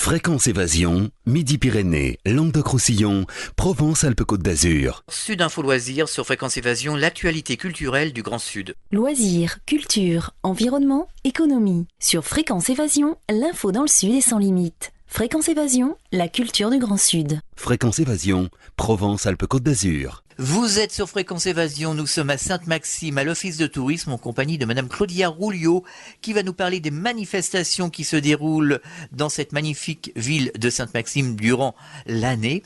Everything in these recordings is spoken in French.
Fréquence Évasion, Midi-Pyrénées, Languedoc-Roussillon, Provence-Alpes-Côte d'Azur. Sud Info Loisirs sur Fréquence Évasion, l'actualité culturelle du Grand Sud. Loisirs, culture, environnement, économie. Sur Fréquence Évasion, l'info dans le Sud est sans limite. Fréquence Évasion, la culture du Grand Sud. Fréquence Évasion, Provence-Alpes-Côte d'Azur. Vous êtes sur Fréquence Évasion, nous sommes à Sainte-Maxime, à l'Office de tourisme, en compagnie de Madame Claudia Rouliot, qui va nous parler des manifestations qui se déroulent dans cette magnifique ville de Sainte-Maxime durant l'année,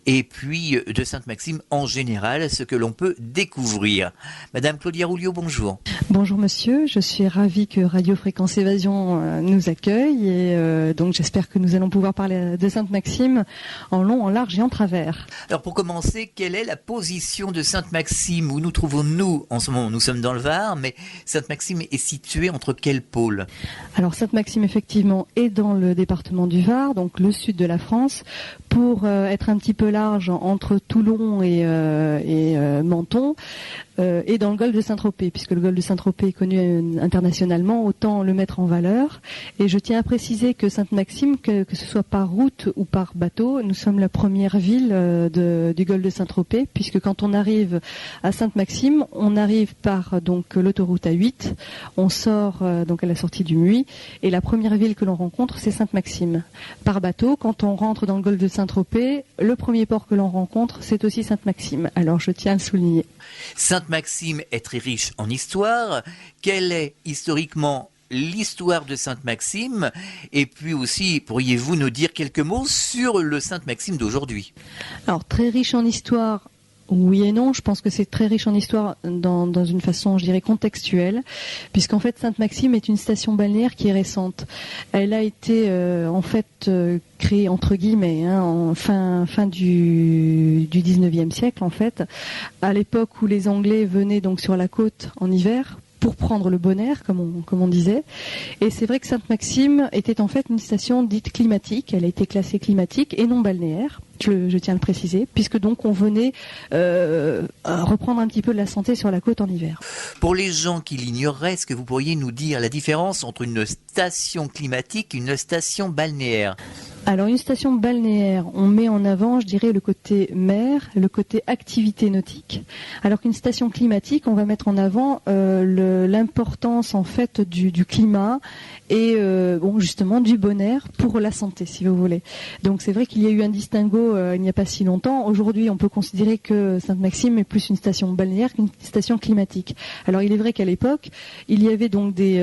et puis de Sainte-Maxime en général, ce que l'on peut découvrir. Madame Claudia Rouliot, bonjour. Bonjour monsieur, je suis ravie que Radio Fréquence Évasion nous accueille, et donc j'espère que nous allons pouvoir parler de Sainte-Maxime en long, en large et en travers. Alors pour commencer, quelle est la position de Sainte-Maxime? Où nous trouvons-nous en ce moment? Nous sommes dans le Var, mais Sainte-Maxime est située entre quels pôles? Alors Sainte-Maxime effectivement est dans le département du Var, donc le sud de la France, pour être un petit peu large entre Toulon et Menton, et dans le golfe de Saint-Tropez, puisque le golfe de Saint-Tropez est connu internationalement, autant le mettre en valeur. Et je tiens à préciser que Sainte-Maxime, que ce soit par route ou par bateau, nous sommes la première ville du golfe de Saint-Tropez, puisque quand on arrive à Sainte-Maxime, on arrive par donc l'autoroute A8, on sort donc à la sortie du Muy, et la première ville que l'on rencontre, c'est Sainte-Maxime. Par bateau, quand on rentre dans le golfe de Saint-Tropez, le premier port que l'on rencontre, c'est aussi Sainte-Maxime. Alors je tiens à le souligner. Sainte-Maxime est très riche en histoire. Quelle est historiquement l'histoire de Sainte-Maxime? Et puis aussi, pourriez-vous nous dire quelques mots sur le Sainte-Maxime d'aujourd'hui? Alors très riche en histoire. Oui et non, je pense que c'est très riche en histoire dans une façon, je dirais, contextuelle, puisqu'en fait Sainte-Maxime est une station balnéaire qui est récente. Elle a été créée entre guillemets en fin du 19e siècle en fait, à l'époque où les Anglais venaient donc sur la côte en hiver pour prendre le bon air, comme on disait. Et c'est vrai que Sainte-Maxime était en fait une station dite climatique. Elle a été classée climatique et non balnéaire. Je tiens à le préciser, puisque donc on venait reprendre un petit peu de la santé sur la côte en hiver. Pour les gens qui l'ignoreraient, est-ce que vous pourriez nous dire la différence entre une station climatique et une station balnéaire? Alors une station balnéaire, on met en avant, je dirais, le côté mer, le côté activité nautique, alors qu'une station climatique, on va mettre en avant l'importance en fait du climat et justement du bon air pour la santé, si vous voulez. Donc c'est vrai qu'il y a eu un distinguo il n'y a pas si longtemps. Aujourd'hui, on peut considérer que Sainte-Maxime est plus une station balnéaire qu'une station climatique. Alors il est vrai qu'à l'époque, il y avait donc des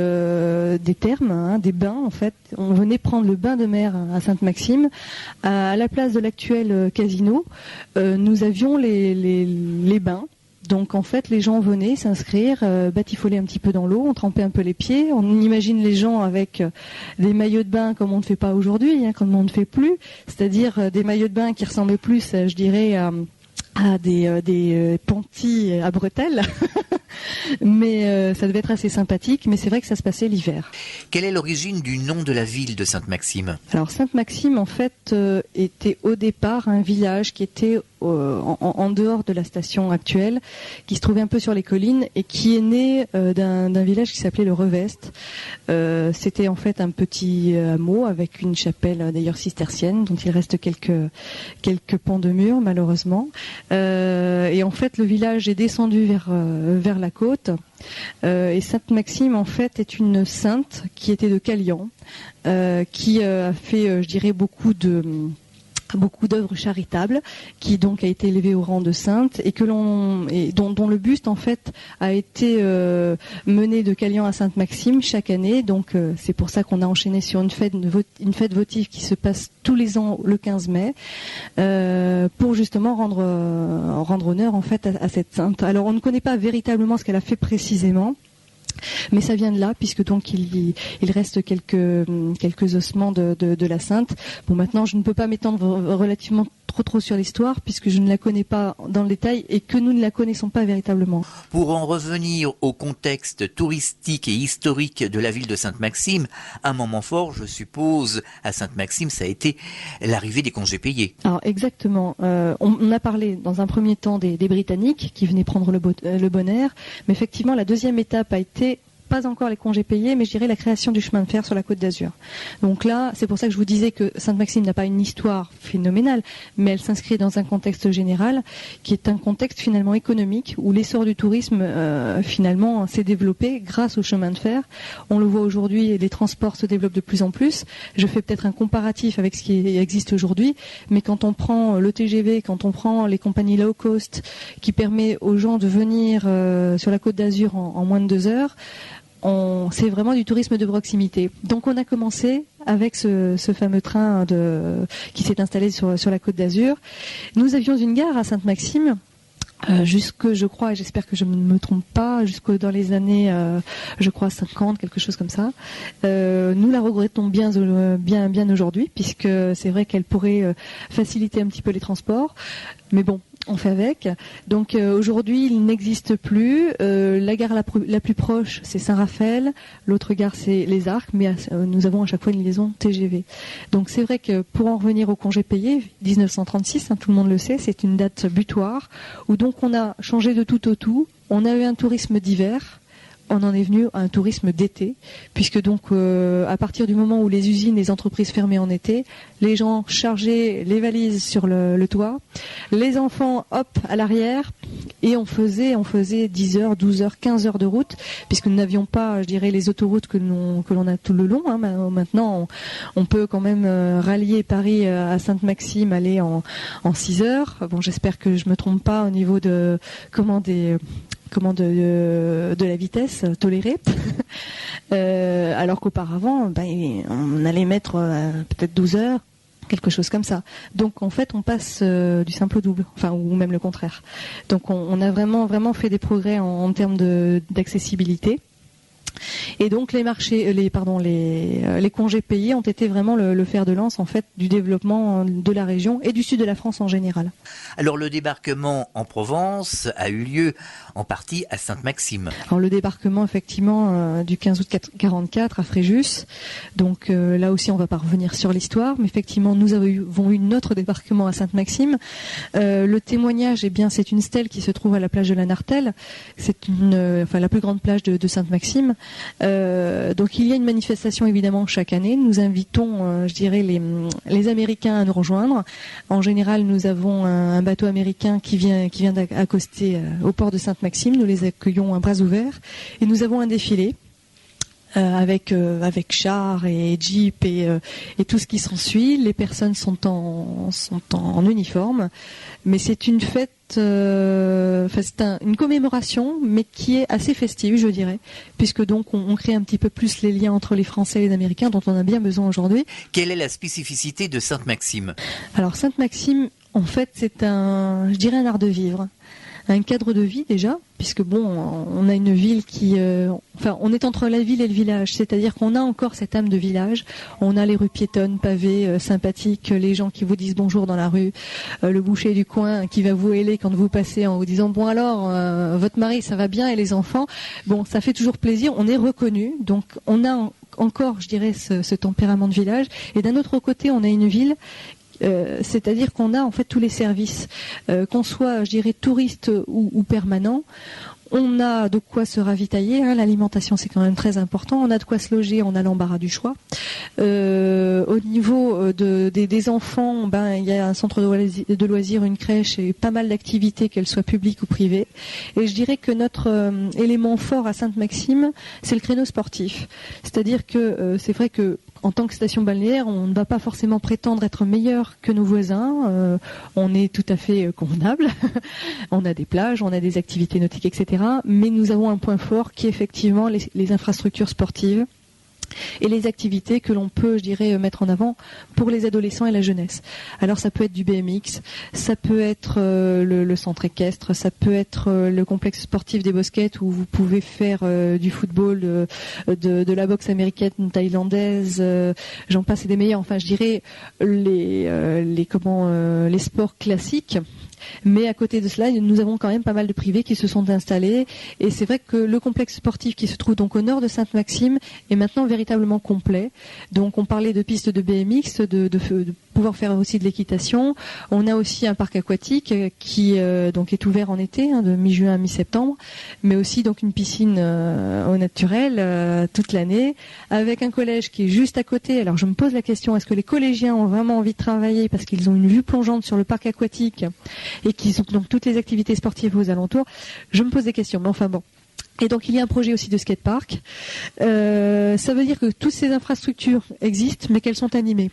thermes, des bains en fait. On venait prendre le bain de mer à Sainte-Maxime. À la place de l'actuel casino, nous avions les bains. Donc en fait, les gens venaient s'inscrire, batifolaient un petit peu dans l'eau, on trempait un peu les pieds. On imagine les gens avec des maillots de bain comme on ne fait pas aujourd'hui, comme on ne fait plus, c'est-à-dire des maillots de bain qui ressemblaient plus, je dirais, à des panties à bretelles. Mais ça devait être assez sympathique, mais c'est vrai que ça se passait l'hiver. Quelle est l'origine du nom de la ville de Sainte-Maxime? Alors Sainte-Maxime, en fait, était au départ un village qui était en dehors de la station actuelle, qui se trouvait un peu sur les collines et qui est né d'un village qui s'appelait le Revest. C'était en fait un petit hameau avec une chapelle d'ailleurs cistercienne dont il reste quelques pans de murs malheureusement. Et en fait le village est descendu vers la côte. Et Sainte-Maxime en fait est une sainte qui était de Calian, qui a fait, je dirais, beaucoup d'œuvres charitables, qui donc a été élevée au rang de sainte et dont le buste en fait a été mené de Calian à Sainte-Maxime chaque année. Donc c'est pour ça qu'on a enchaîné sur une fête votive qui se passe tous les ans le 15 mai pour justement rendre honneur en fait à cette sainte. Alors on ne connaît pas véritablement ce qu'elle a fait précisément. Mais ça vient de là, puisque donc il reste quelques ossements de la sainte. Bon, maintenant je ne peux pas m'étendre relativement trop sur l'histoire, puisque je ne la connais pas dans le détail et que nous ne la connaissons pas véritablement. Pour en revenir au contexte touristique et historique de la ville de Sainte-Maxime, un moment fort, je suppose, à Sainte-Maxime, ça a été l'arrivée des congés payés. Alors exactement. On a parlé dans un premier temps des Britanniques qui venaient prendre le bon air, mais effectivement la deuxième étape a été pas encore les congés payés, mais je dirais la création du chemin de fer sur la Côte d'Azur. Donc là, c'est pour ça que je vous disais que Sainte-Maxime n'a pas une histoire phénoménale, mais elle s'inscrit dans un contexte général qui est un contexte finalement économique où l'essor du tourisme finalement s'est développé grâce au chemin de fer. On le voit aujourd'hui, les transports se développent de plus en plus. Je fais peut-être un comparatif avec ce qui existe aujourd'hui, mais quand on prend le TGV, quand on prend les compagnies low cost qui permet aux gens de venir sur la Côte d'Azur en moins de 2 heures, c'est vraiment du tourisme de proximité. Donc on a commencé avec ce fameux train qui s'est installé sur la Côte d'Azur. Nous avions une gare à Sainte-Maxime jusque, je crois, et j'espère que je ne me trompe pas, jusque dans les années, je crois, 50, quelque chose comme ça. Nous la regrettons bien aujourd'hui, puisque c'est vrai qu'elle pourrait faciliter un petit peu les transports. Mais bon, on fait avec. Donc aujourd'hui, il n'existe plus. La gare la plus proche, c'est Saint-Raphaël. L'autre gare, c'est Les Arcs. Mais nous avons à chaque fois une liaison TGV. Donc c'est vrai que pour en revenir au congé payé, 1936, tout le monde le sait, c'est une date butoir où donc on a changé de tout au tout. On a eu un tourisme d'hiver. On en est venu à un tourisme d'été, puisque donc à partir du moment où les usines, les entreprises fermaient en été, les gens chargeaient les valises sur le toit, les enfants hop à l'arrière, et on faisait 10 heures, 12 heures, 15 heures de route, puisque nous n'avions pas, je dirais, les autoroutes que l'on a tout le long. Maintenant, on peut quand même rallier Paris à Sainte-Maxime, aller en 6 heures. Bon, j'espère que je me trompe pas au niveau de la vitesse tolérée, alors qu'auparavant, on allait mettre peut-être 12 heures, quelque chose comme ça. Donc en fait, on passe du simple au double, ou même le contraire. Donc on a vraiment fait des progrès en termes d'accessibilité. Et donc les congés payés ont été vraiment le fer de lance en fait du développement de la région et du sud de la France en général. Alors le débarquement en Provence a eu lieu en partie à Sainte-Maxime. Alors le débarquement effectivement du 15 août 1944 à Fréjus. Donc là aussi on va pas revenir sur l'histoire, mais effectivement nous avons eu notre débarquement à Sainte-Maxime. Le témoignage, c'est une stèle qui se trouve à la plage de la Nartelle. C'est la plus grande plage de Sainte-Maxime. Donc il y a une manifestation évidemment chaque année. Nous invitons, les Américains à nous rejoindre. En général, nous avons un bateau américain qui vient d'accoster au port de Sainte-Maxime. Nous les accueillons à bras ouverts et nous avons un défilé. Avec chars et jeep et tout ce qui s'ensuit. Les personnes sont en uniforme, mais c'est une fête, c'est une commémoration, mais qui est assez festive, je dirais, puisque donc on crée un petit peu plus les liens entre les Français et les Américains, dont on a bien besoin aujourd'hui. Quelle est la spécificité de Sainte-Maxime ? Alors Sainte-Maxime, en fait, c'est un art de vivre. Un cadre de vie déjà, puisque on a une ville on est entre la ville et le village, c'est-à-dire qu'on a encore cette âme de village. On a les rues piétonnes, pavées, sympathiques, les gens qui vous disent bonjour dans la rue, le boucher du coin qui va vous héler quand vous passez en vous disant bon alors, votre mari ça va bien et les enfants, ça fait toujours plaisir, on est reconnu, donc on a encore, je dirais, ce tempérament de village. Et d'un autre côté, on a une ville c'est-à-dire qu'on a en fait tous les services, qu'on soit, je dirais, touriste ou permanent. On a de quoi se ravitailler, l'alimentation c'est quand même très important, on a de quoi se loger, on a l'embarras du choix. Au niveau des enfants, il y a un centre de loisirs, une crèche et pas mal d'activités, qu'elles soient publiques ou privées. Et je dirais que notre élément fort à Sainte-Maxime, c'est le créneau sportif. C'est-à-dire que c'est vrai que en tant que station balnéaire, on ne va pas forcément prétendre être meilleur que nos voisins. On est tout à fait convenable. On a des plages, on a des activités nautiques, etc. Mais nous avons un point fort qui est effectivement les infrastructures sportives et les activités que l'on peut, je dirais, mettre en avant pour les adolescents et la jeunesse. Alors ça peut être du BMX, ça peut être le centre équestre, ça peut être le complexe sportif des Bosquettes où vous pouvez faire du football, de la boxe américaine, thaïlandaise, j'en passe et des meilleurs. Enfin, je dirais les sports classiques. Mais à côté de cela, nous avons quand même pas mal de privés qui se sont installés. Et c'est vrai que le complexe sportif qui se trouve donc au nord de Sainte-Maxime est maintenant véritablement complet. Donc on parlait de pistes de BMX, de pouvoir faire aussi de l'équitation. On a aussi un parc aquatique qui donc est ouvert en été, de mi-juin à mi-septembre, mais aussi donc une piscine au naturel toute l'année, avec un collège qui est juste à côté. Alors je me pose la question, est-ce que les collégiens ont vraiment envie de travailler parce qu'ils ont une vue plongeante sur le parc aquatique et qu'ils ont donc toutes les activités sportives aux alentours? Je me pose des questions, mais enfin bon. Et donc il y a un projet aussi de skatepark. Ça veut dire que toutes ces infrastructures existent, mais qu'elles sont animées.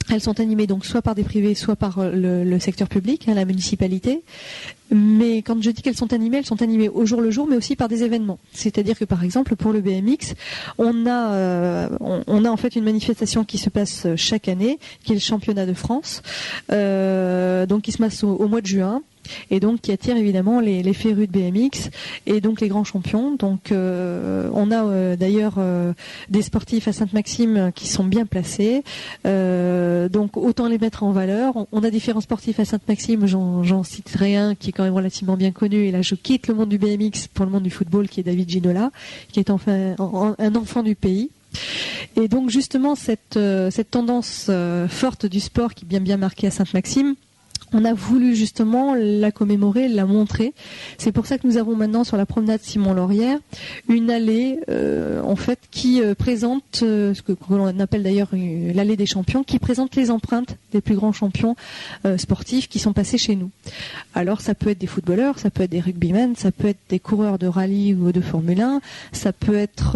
Elles sont animées donc soit par des privés, soit par le secteur public, la municipalité. Mais quand je dis qu'elles sont animées au jour le jour, mais aussi par des événements. C'est-à-dire que par exemple pour le BMX, on a en fait une manifestation qui se passe chaque année, qui est le championnat de France, donc qui se passe au mois de juin. Et donc qui attire évidemment les férus de BMX et donc les grands champions. Donc on a d'ailleurs des sportifs à Sainte-Maxime qui sont bien placés. Donc autant les mettre en valeur. On a différents sportifs à Sainte-Maxime, j'en citerai un qui est quand même relativement bien connu. Et là je quitte le monde du BMX pour le monde du football, qui est David Ginola, qui est enfin un enfant du pays. Et donc justement cette tendance forte du sport qui est bien marquée à Sainte-Maxime, on a voulu justement la commémorer, la montrer. C'est pour ça que nous avons maintenant sur la promenade Simon-Laurière une allée en fait qui présente ce que l'on appelle d'ailleurs l'allée des champions, qui présente les empreintes des plus grands champions sportifs qui sont passés chez nous. Alors ça peut être des footballeurs, ça peut être des rugbymen, ça peut être des coureurs de rallye ou de Formule 1, ça peut être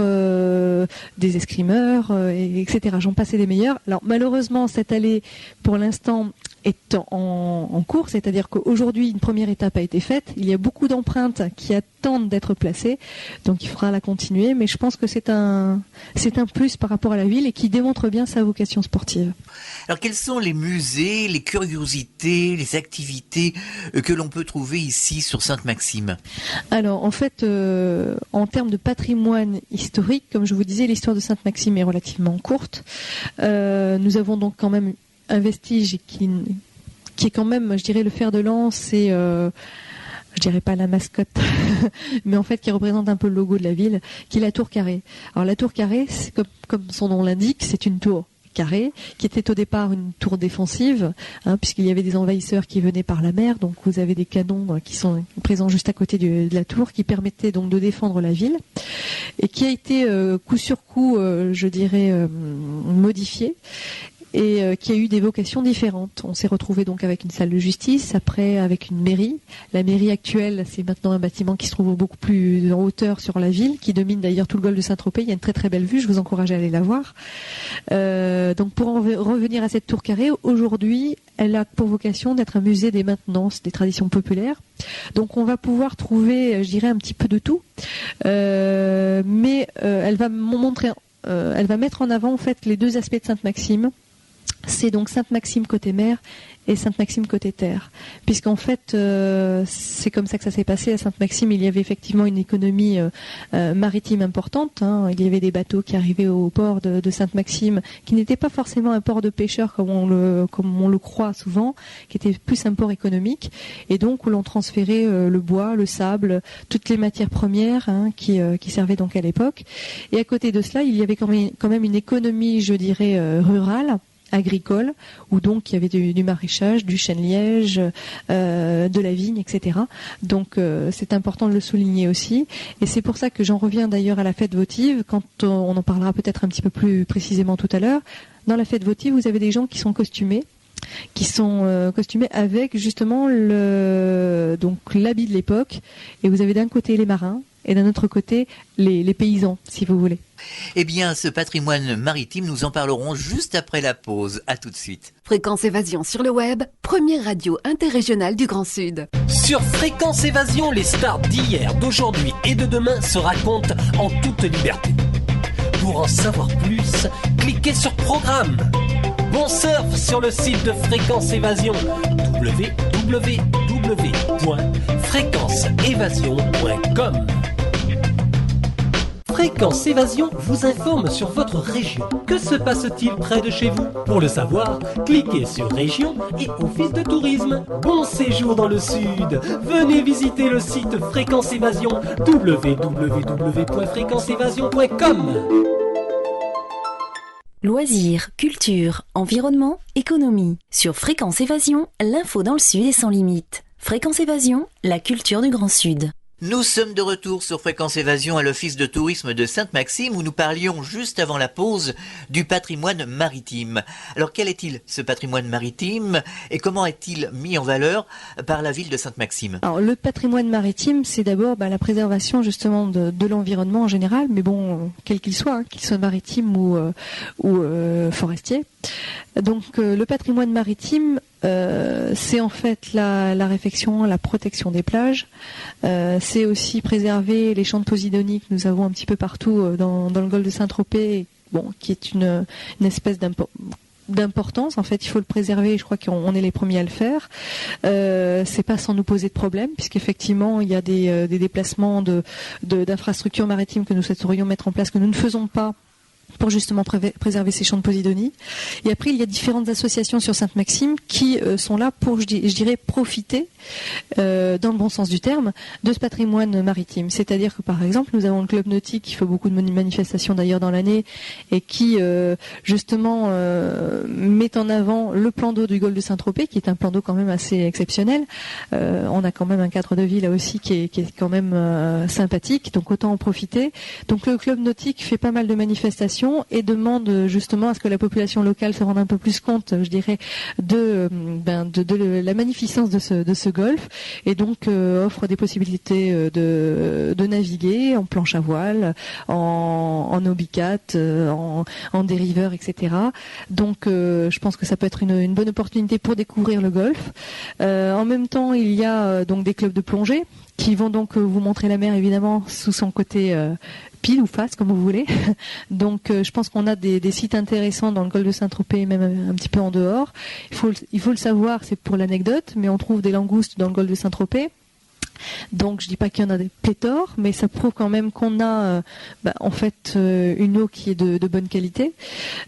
des escrimeurs, etc. J'en passe des meilleurs. Alors malheureusement cette allée pour l'instant est en cours, c'est-à-dire qu'aujourd'hui une première étape a été faite, il y a beaucoup d'empreintes qui attendent d'être placées, donc il faudra la continuer, mais je pense que c'est un plus par rapport à la ville et qui démontre bien sa vocation sportive. Alors quels sont les musées, les curiosités, les activités que l'on peut trouver ici sur Sainte-Maxime? Alors en fait, en termes de patrimoine historique, comme je vous disais, l'histoire de Sainte-Maxime est relativement courte. Nous avons donc quand même un vestige qui est quand même, je dirais, le fer de lance et je dirais pas la mascotte, mais en fait qui représente un peu le logo de la ville, qui est la tour carrée. Alors la tour carrée, c'est comme son nom l'indique, c'est une tour carrée qui était au départ une tour défensive, puisqu'il y avait des envahisseurs qui venaient par la mer, donc vous avez des canons qui sont présents juste à côté de la tour, qui permettaient donc de défendre la ville, et qui a été coup sur coup, je dirais, modifiée, et qui a eu des vocations différentes. On s'est retrouvé donc avec une salle de justice, après avec une mairie. La mairie actuelle, c'est maintenant un bâtiment qui se trouve beaucoup plus en hauteur sur la ville, qui domine d'ailleurs tout le golfe de Saint-Tropez. Il y a une très très belle vue, je vous encourage à aller la voir. Donc pour en revenir à cette tour carrée, aujourd'hui, elle a pour vocation d'être un musée des maintenances, des traditions populaires. Donc on va pouvoir trouver, je dirais, un petit peu de tout, mais elle va montrer, elle va mettre en avant en fait les deux aspects de Sainte-Maxime. C'est donc Sainte-Maxime côté mer et Sainte-Maxime côté terre. Puisqu'en fait, c'est comme ça que ça s'est passé. À Sainte-Maxime, il y avait effectivement une économie maritime importante. Il y avait des bateaux qui arrivaient au port de Sainte-Maxime, qui n'était pas forcément un port de pêcheurs comme on le croit souvent, qui était plus un port économique. Et donc, où l'on transférait le bois, le sable, toutes les matières premières qui servaient donc à l'époque. Et à côté de cela, il y avait quand même une économie, je dirais, rurale, agricole, où donc il y avait du maraîchage, du chêne-liège, de la vigne, etc. Donc c'est important de le souligner aussi. Et c'est pour ça que j'en reviens d'ailleurs à la fête votive, quand on en parlera peut-être un petit peu plus précisément tout à l'heure. Dans la fête votive, vous avez des gens qui sont costumés avec justement donc l'habit de l'époque, et vous avez d'un côté les marins et d'un autre côté les paysans, si vous voulez. Eh bien, ce patrimoine maritime, nous en parlerons juste après la pause. À tout de suite. Fréquence Évasion sur le web, première radio interrégionale du Grand Sud. Sur Fréquence Évasion, les stars d'hier, d'aujourd'hui et de demain se racontent en toute liberté. Pour en savoir plus, cliquez sur Programme. Bon surf sur le site de Fréquence Évasion, www.fréquenceévasion.com. Fréquence Évasion vous informe sur votre région. Que se passe-t-il près de chez vous? Pour le savoir, cliquez sur Région et Office de tourisme. Bon séjour dans le Sud. Venez visiter le site Fréquence Évasion, www.fréquenceévasion.com. Loisirs, culture, environnement, économie. Sur Fréquence Évasion, l'info dans le Sud est sans limite. Fréquence Évasion, la culture du Grand Sud. Nous sommes de retour sur Fréquence Évasion à l'Office de tourisme de Sainte-Maxime où nous parlions juste avant la pause du patrimoine maritime. Alors quel est-il ce patrimoine maritime et comment est-il mis en valeur par la ville de Sainte-Maxime? Alors le patrimoine maritime, c'est d'abord la préservation justement de l'environnement en général, mais bon, quel qu'il soit, qu'il soit maritime ou forestier. Donc le patrimoine maritime, c'est en fait la réfection, la protection des plages. C'est aussi préserver les champs de Posidonie que nous avons un petit peu partout dans le golfe de Saint-Tropez, qui est une espèce d'importance. En fait, il faut le préserver. Je crois qu'on est les premiers à le faire. C'est pas sans nous poser de problème, puisqu'effectivement, il y a des déplacements d'infrastructures maritimes que nous souhaiterions mettre en place que nous ne faisons pas, pour justement préserver ces champs de Posidonie. Et après, il y a différentes associations sur Sainte-Maxime qui sont là pour, je dirais, profiter, dans le bon sens du terme, de ce patrimoine maritime. C'est-à-dire que, par exemple, nous avons le club nautique qui fait beaucoup de manifestations d'ailleurs dans l'année et qui, justement, met en avant le plan d'eau du golfe de Saint-Tropez, qui est un plan d'eau quand même assez exceptionnel. On a quand même un cadre de vie là aussi qui est quand même sympathique, donc autant en profiter. Donc le club nautique fait pas mal de manifestations et demande justement à ce que la population locale se rende un peu plus compte, je dirais, de la magnificence de ce golfe, et donc offre des possibilités de naviguer en planche à voile, en hobbycat, en dériveur, etc. Donc je pense que ça peut être une bonne opportunité pour découvrir le golfe. En même temps, il y a donc des clubs de plongée qui vont donc vous montrer la mer évidemment sous son côté pile ou face, comme vous voulez. Donc je pense qu'on a des sites intéressants dans le golfe de Saint-Tropez, même un petit peu en dehors. Il faut le savoir, c'est pour l'anecdote, mais on trouve des langoustes dans le golfe de Saint-Tropez. Donc je dis pas qu'il y en a des pléthores, mais ça prouve quand même qu'on a en fait une eau qui est de bonne qualité.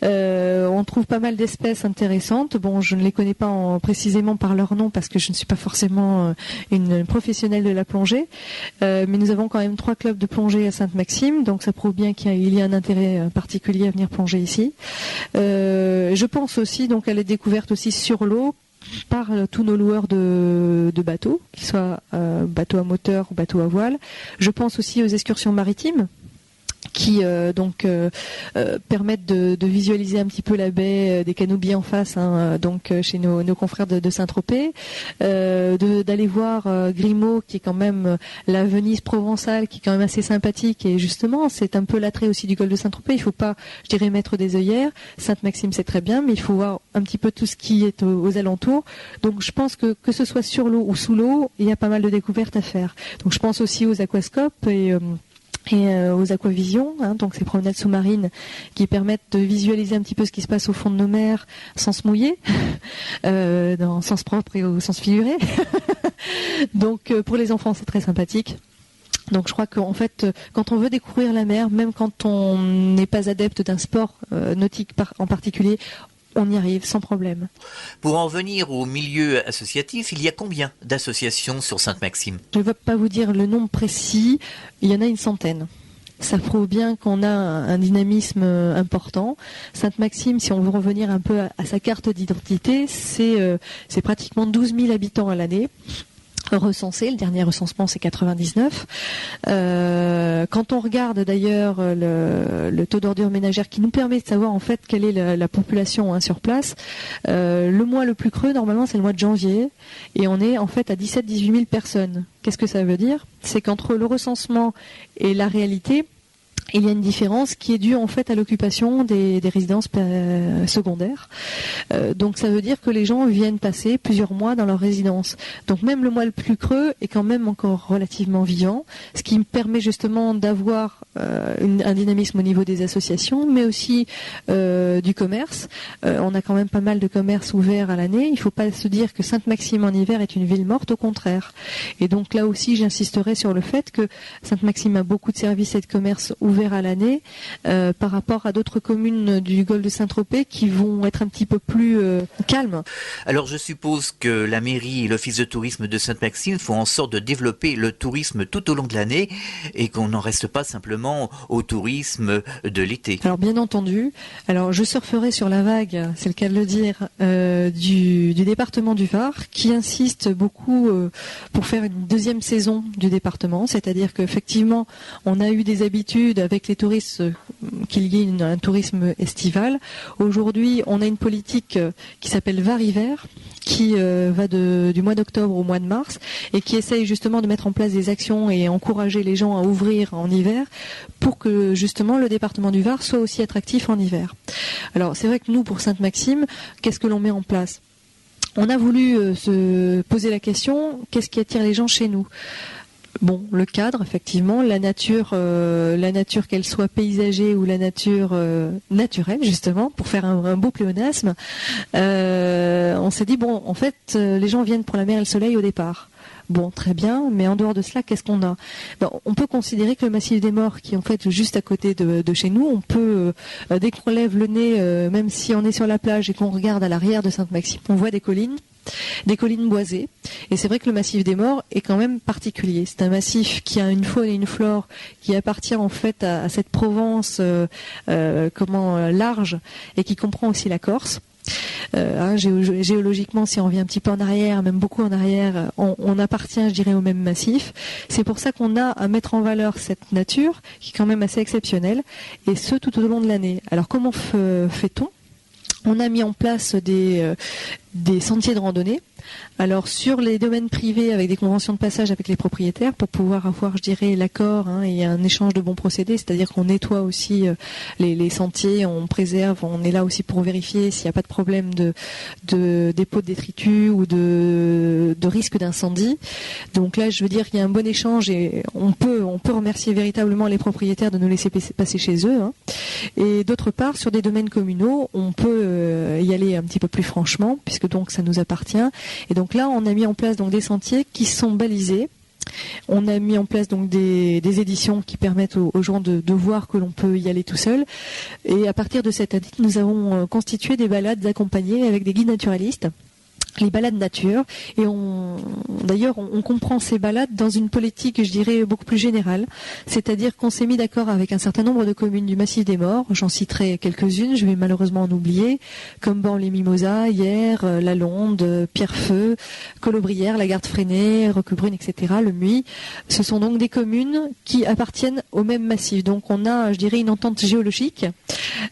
On trouve pas mal d'espèces intéressantes. Bon, je ne les connais pas précisément par leur nom parce que je ne suis pas forcément une professionnelle de la plongée, mais nous avons quand même 3 clubs de plongée à Sainte-Maxime, donc ça prouve bien qu'il y a un intérêt particulier à venir plonger ici. Je pense aussi donc à la découverte aussi sur l'eau par tous nos loueurs de bateaux, qu'ils soient bateaux à moteur ou bateaux à voile. Je pense aussi aux excursions maritimes qui permettent de visualiser un petit peu la baie des Canobiers en face, chez nos confrères de Saint-Tropez, d'aller voir Grimaud, qui est quand même la Venise provençale, qui est quand même assez sympathique, et justement c'est un peu l'attrait aussi du golfe de Saint-Tropez. Il ne faut pas, je dirais, mettre des œillères. Sainte-Maxime c'est très bien, mais il faut voir un petit peu tout ce qui est aux alentours. Donc je pense que ce soit sur l'eau ou sous l'eau, il y a pas mal de découvertes à faire. Donc je pense aussi aux aquascopes et aux aquavisions, donc ces promenades sous-marines qui permettent de visualiser un petit peu ce qui se passe au fond de nos mers sans se mouiller, dans le sens propre et au sens figuré. Donc pour les enfants c'est très sympathique. Donc je crois qu'en fait, quand on veut découvrir la mer, même quand on n'est pas adepte d'un sport nautique en particulier, on y arrive sans problème. Pour en venir au milieu associatif, il y a combien d'associations sur Sainte-Maxime? Je ne vais pas vous dire le nombre précis, il y en a une centaine. Ça prouve bien qu'on a un dynamisme important. Sainte-Maxime, si on veut revenir un peu à sa carte d'identité, c'est pratiquement 12 000 habitants à l'année. Recensés, le dernier recensement c'est 99. Quand on regarde d'ailleurs le taux d'ordures ménagères qui nous permet de savoir en fait quelle est la population sur place, le mois le plus creux normalement c'est le mois de janvier et on est en fait à 17-18 000 personnes. Qu'est-ce que ça veut dire? C'est qu'entre le recensement et la réalité, il y a une différence qui est due en fait à l'occupation des résidences secondaires. Donc ça veut dire que les gens viennent passer plusieurs mois dans leur résidence. Donc même le mois le plus creux est quand même encore relativement vivant, ce qui me permet justement d'avoir un dynamisme au niveau des associations, mais aussi du commerce. On a quand même pas mal de commerces ouverts à l'année. Il ne faut pas se dire que Sainte-Maxime en hiver est une ville morte, au contraire. Et donc là aussi j'insisterai sur le fait que Sainte-Maxime a beaucoup de services et de commerces ouverts ouvert à l'année par rapport à d'autres communes du golfe de Saint-Tropez qui vont être un petit peu plus calmes. Alors je suppose que la mairie et l'office de tourisme de Sainte-Maxime font en sorte de développer le tourisme tout au long de l'année et qu'on n'en reste pas simplement au tourisme de l'été. Alors bien entendu, alors je surferai sur la vague, c'est le cas de le dire, du département du Var qui insiste beaucoup pour faire une deuxième saison du département, c'est-à-dire qu'effectivement on a eu des habitudes avec les touristes qu'il y ait un tourisme estival. Aujourd'hui on a une politique qui s'appelle Var-Hiver qui va du mois d'octobre au mois de mars et qui essaye justement de mettre en place des actions et encourager les gens à ouvrir en hiver pour que justement le département du Var soit aussi attractif en hiver. Alors c'est vrai que nous pour Sainte-Maxime, qu'est-ce que l'on met en place ? On a voulu se poser la question, qu'est-ce qui attire les gens chez nous ? Bon, le cadre, effectivement, la nature qu'elle soit paysagée ou la nature naturelle, justement, pour faire un beau pléonasme. On s'est dit, bon, en fait, les gens viennent pour la mer et le soleil au départ. Bon, très bien, mais en dehors de cela, qu'est-ce qu'on a ? On peut considérer que le massif des Morts, qui est en fait juste à côté de chez nous, on peut, dès qu'on lève le nez, même si on est sur la plage et qu'on regarde à l'arrière de Sainte-Maxime, on voit des collines boisées. Et c'est vrai que le massif des Morts est quand même particulier. C'est un massif qui a une faune et une flore qui appartient en fait à cette Provence large et qui comprend aussi la Corse. Géologiquement, si on revient un petit peu en arrière, même beaucoup en arrière, on appartient, je dirais, au même massif. C'est pour ça qu'on a à mettre en valeur cette nature qui est quand même assez exceptionnelle, et ce tout au long de l'année. Alors comment fait-on ? On a mis en place des sentiers de randonnée. Alors sur les domaines privés avec des conventions de passage avec les propriétaires pour pouvoir avoir, je dirais, l'accord et un échange de bons procédés, c'est-à-dire qu'on nettoie aussi les sentiers, on préserve, on est là aussi pour vérifier s'il n'y a pas de problème de dépôt de détritus ou de risque d'incendie. Donc là, je veux dire qu'il y a un bon échange et on peut remercier véritablement les propriétaires de nous laisser passer chez eux. Et d'autre part, sur des domaines communaux, on peut y aller un petit peu plus franchement puisque donc ça nous appartient. Et donc là, on a mis en place donc des sentiers qui sont balisés. On a mis en place donc des éditions qui permettent aux gens de voir que l'on peut y aller tout seul. Et à partir de cette année, nous avons constitué des balades accompagnées avec des guides naturalistes. Les balades nature, et d'ailleurs on comprend ces balades dans une politique, je dirais, beaucoup plus générale, c'est-à-dire qu'on s'est mis d'accord avec un certain nombre de communes du Massif des Morts, j'en citerai quelques-unes, je vais malheureusement en oublier, comme Born-les-Mimosas, Hyères, La Londe, Pierrefeu, Colobrières, La Garde-Freinet, Roquebrune, etc., Le Muy. Ce sont donc des communes qui appartiennent au même massif, donc on a, je dirais, une entente géologique,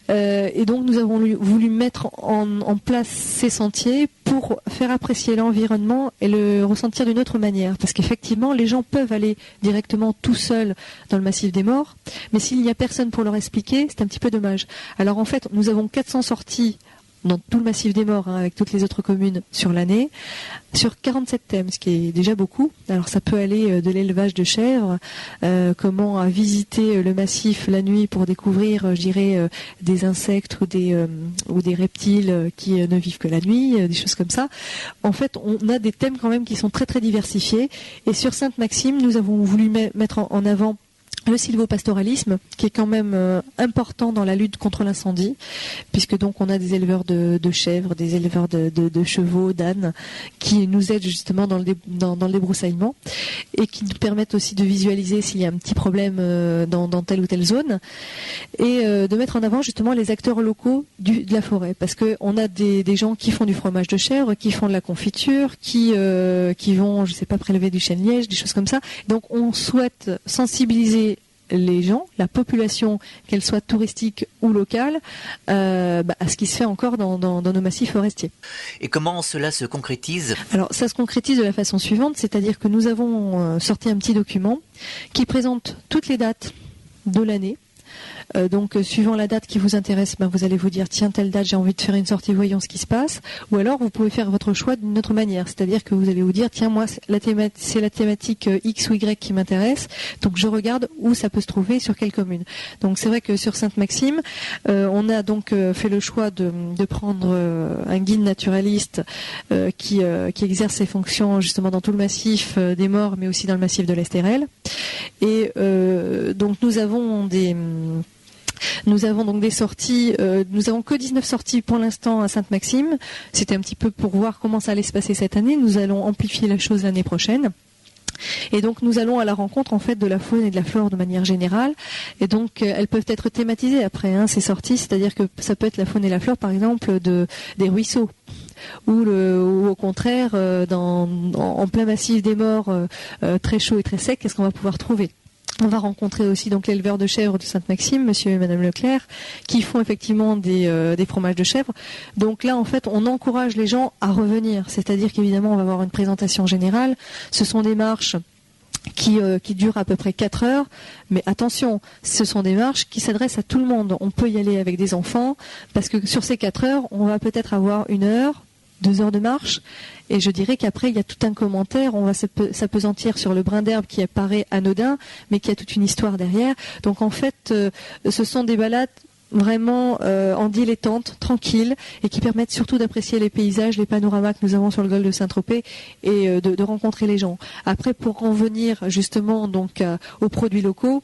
et donc nous avons voulu mettre en place ces sentiers pour faire apprécier l'environnement et le ressentir d'une autre manière. Parce qu'effectivement, les gens peuvent aller directement tout seuls dans le massif des Morts, mais s'il n'y a personne pour leur expliquer, c'est un petit peu dommage. Alors en fait, nous avons 400 sorties dans tout le massif des Morts, avec toutes les autres communes sur l'année, sur 47 thèmes, ce qui est déjà beaucoup. Alors ça peut aller de l'élevage de chèvres, comment visiter le massif la nuit pour découvrir, je dirais, des insectes ou des reptiles qui ne vivent que la nuit, des choses comme ça. En fait, on a des thèmes quand même qui sont très très diversifiés. Et sur Sainte-Maxime, nous avons voulu mettre en avant le sylvopastoralisme, qui est quand même important dans la lutte contre l'incendie, puisque donc on a des éleveurs de chèvres, des éleveurs de chevaux, d'ânes, qui nous aident justement dans le débroussaillement et qui nous permettent aussi de visualiser s'il y a un petit problème dans telle ou telle zone, et de mettre en avant justement les acteurs locaux de la forêt, parce que on a des gens qui font du fromage de chèvre, qui font de la confiture, qui vont, je sais pas, prélever du chêne-liège, des choses comme ça. Donc on souhaite sensibiliser les gens, la population, qu'elle soit touristique ou locale, à ce qui se fait encore dans nos massifs forestiers. Et comment cela se concrétise ? Alors ça se concrétise de la façon suivante, c'est-à-dire que nous avons sorti un petit document qui présente toutes les dates de l'année, Donc suivant la date qui vous intéresse, vous allez vous dire tiens, telle date j'ai envie de faire une sortie, voyons ce qui se passe. Ou alors vous pouvez faire votre choix d'une autre manière, c'est-à-dire que vous allez vous dire tiens, moi c'est la thématique X ou Y qui m'intéresse, donc je regarde où ça peut se trouver, sur quelle commune. Donc c'est vrai que sur Sainte-Maxime, on a donc fait le choix de prendre un guide naturaliste qui exerce ses fonctions justement dans tout le massif des Maures, mais aussi dans le massif de l'Estérel. Et donc nous avons donc des sorties, nous avons que 19 sorties pour l'instant à Sainte-Maxime. C'était un petit peu pour voir comment ça allait se passer cette année. Nous allons amplifier la chose l'année prochaine. Et donc nous allons à la rencontre en fait de la faune et de la flore de manière générale. Et donc elles peuvent être thématisées après ces sorties, c'est-à-dire que ça peut être la faune et la flore par exemple des ruisseaux. Ou au contraire, en plein massif des Maures, très chaud et très sec, qu'est-ce qu'on va pouvoir trouver ? On va rencontrer aussi donc l'éleveur de chèvres de Sainte-Maxime, monsieur et madame Leclerc, qui font effectivement des fromages de chèvre. Donc là, en fait, on encourage les gens à revenir. C'est-à-dire qu'évidemment, on va avoir une présentation générale. Ce sont des marches qui durent à peu près 4 heures. Mais attention, ce sont des marches qui s'adressent à tout le monde. On peut y aller avec des enfants, parce que sur ces 4 heures, on va peut-être avoir 1 heure, 2 heures de marche. Et je dirais qu'après, il y a tout un commentaire, on va s'appesantir sur le brin d'herbe qui apparaît anodin, mais qui a toute une histoire derrière. Donc en fait, ce sont des balades vraiment en dilettante, tranquilles, et qui permettent surtout d'apprécier les paysages, les panoramas que nous avons sur le golfe de Saint-Tropez, et de rencontrer les gens. Après, pour en venir justement donc aux produits locaux,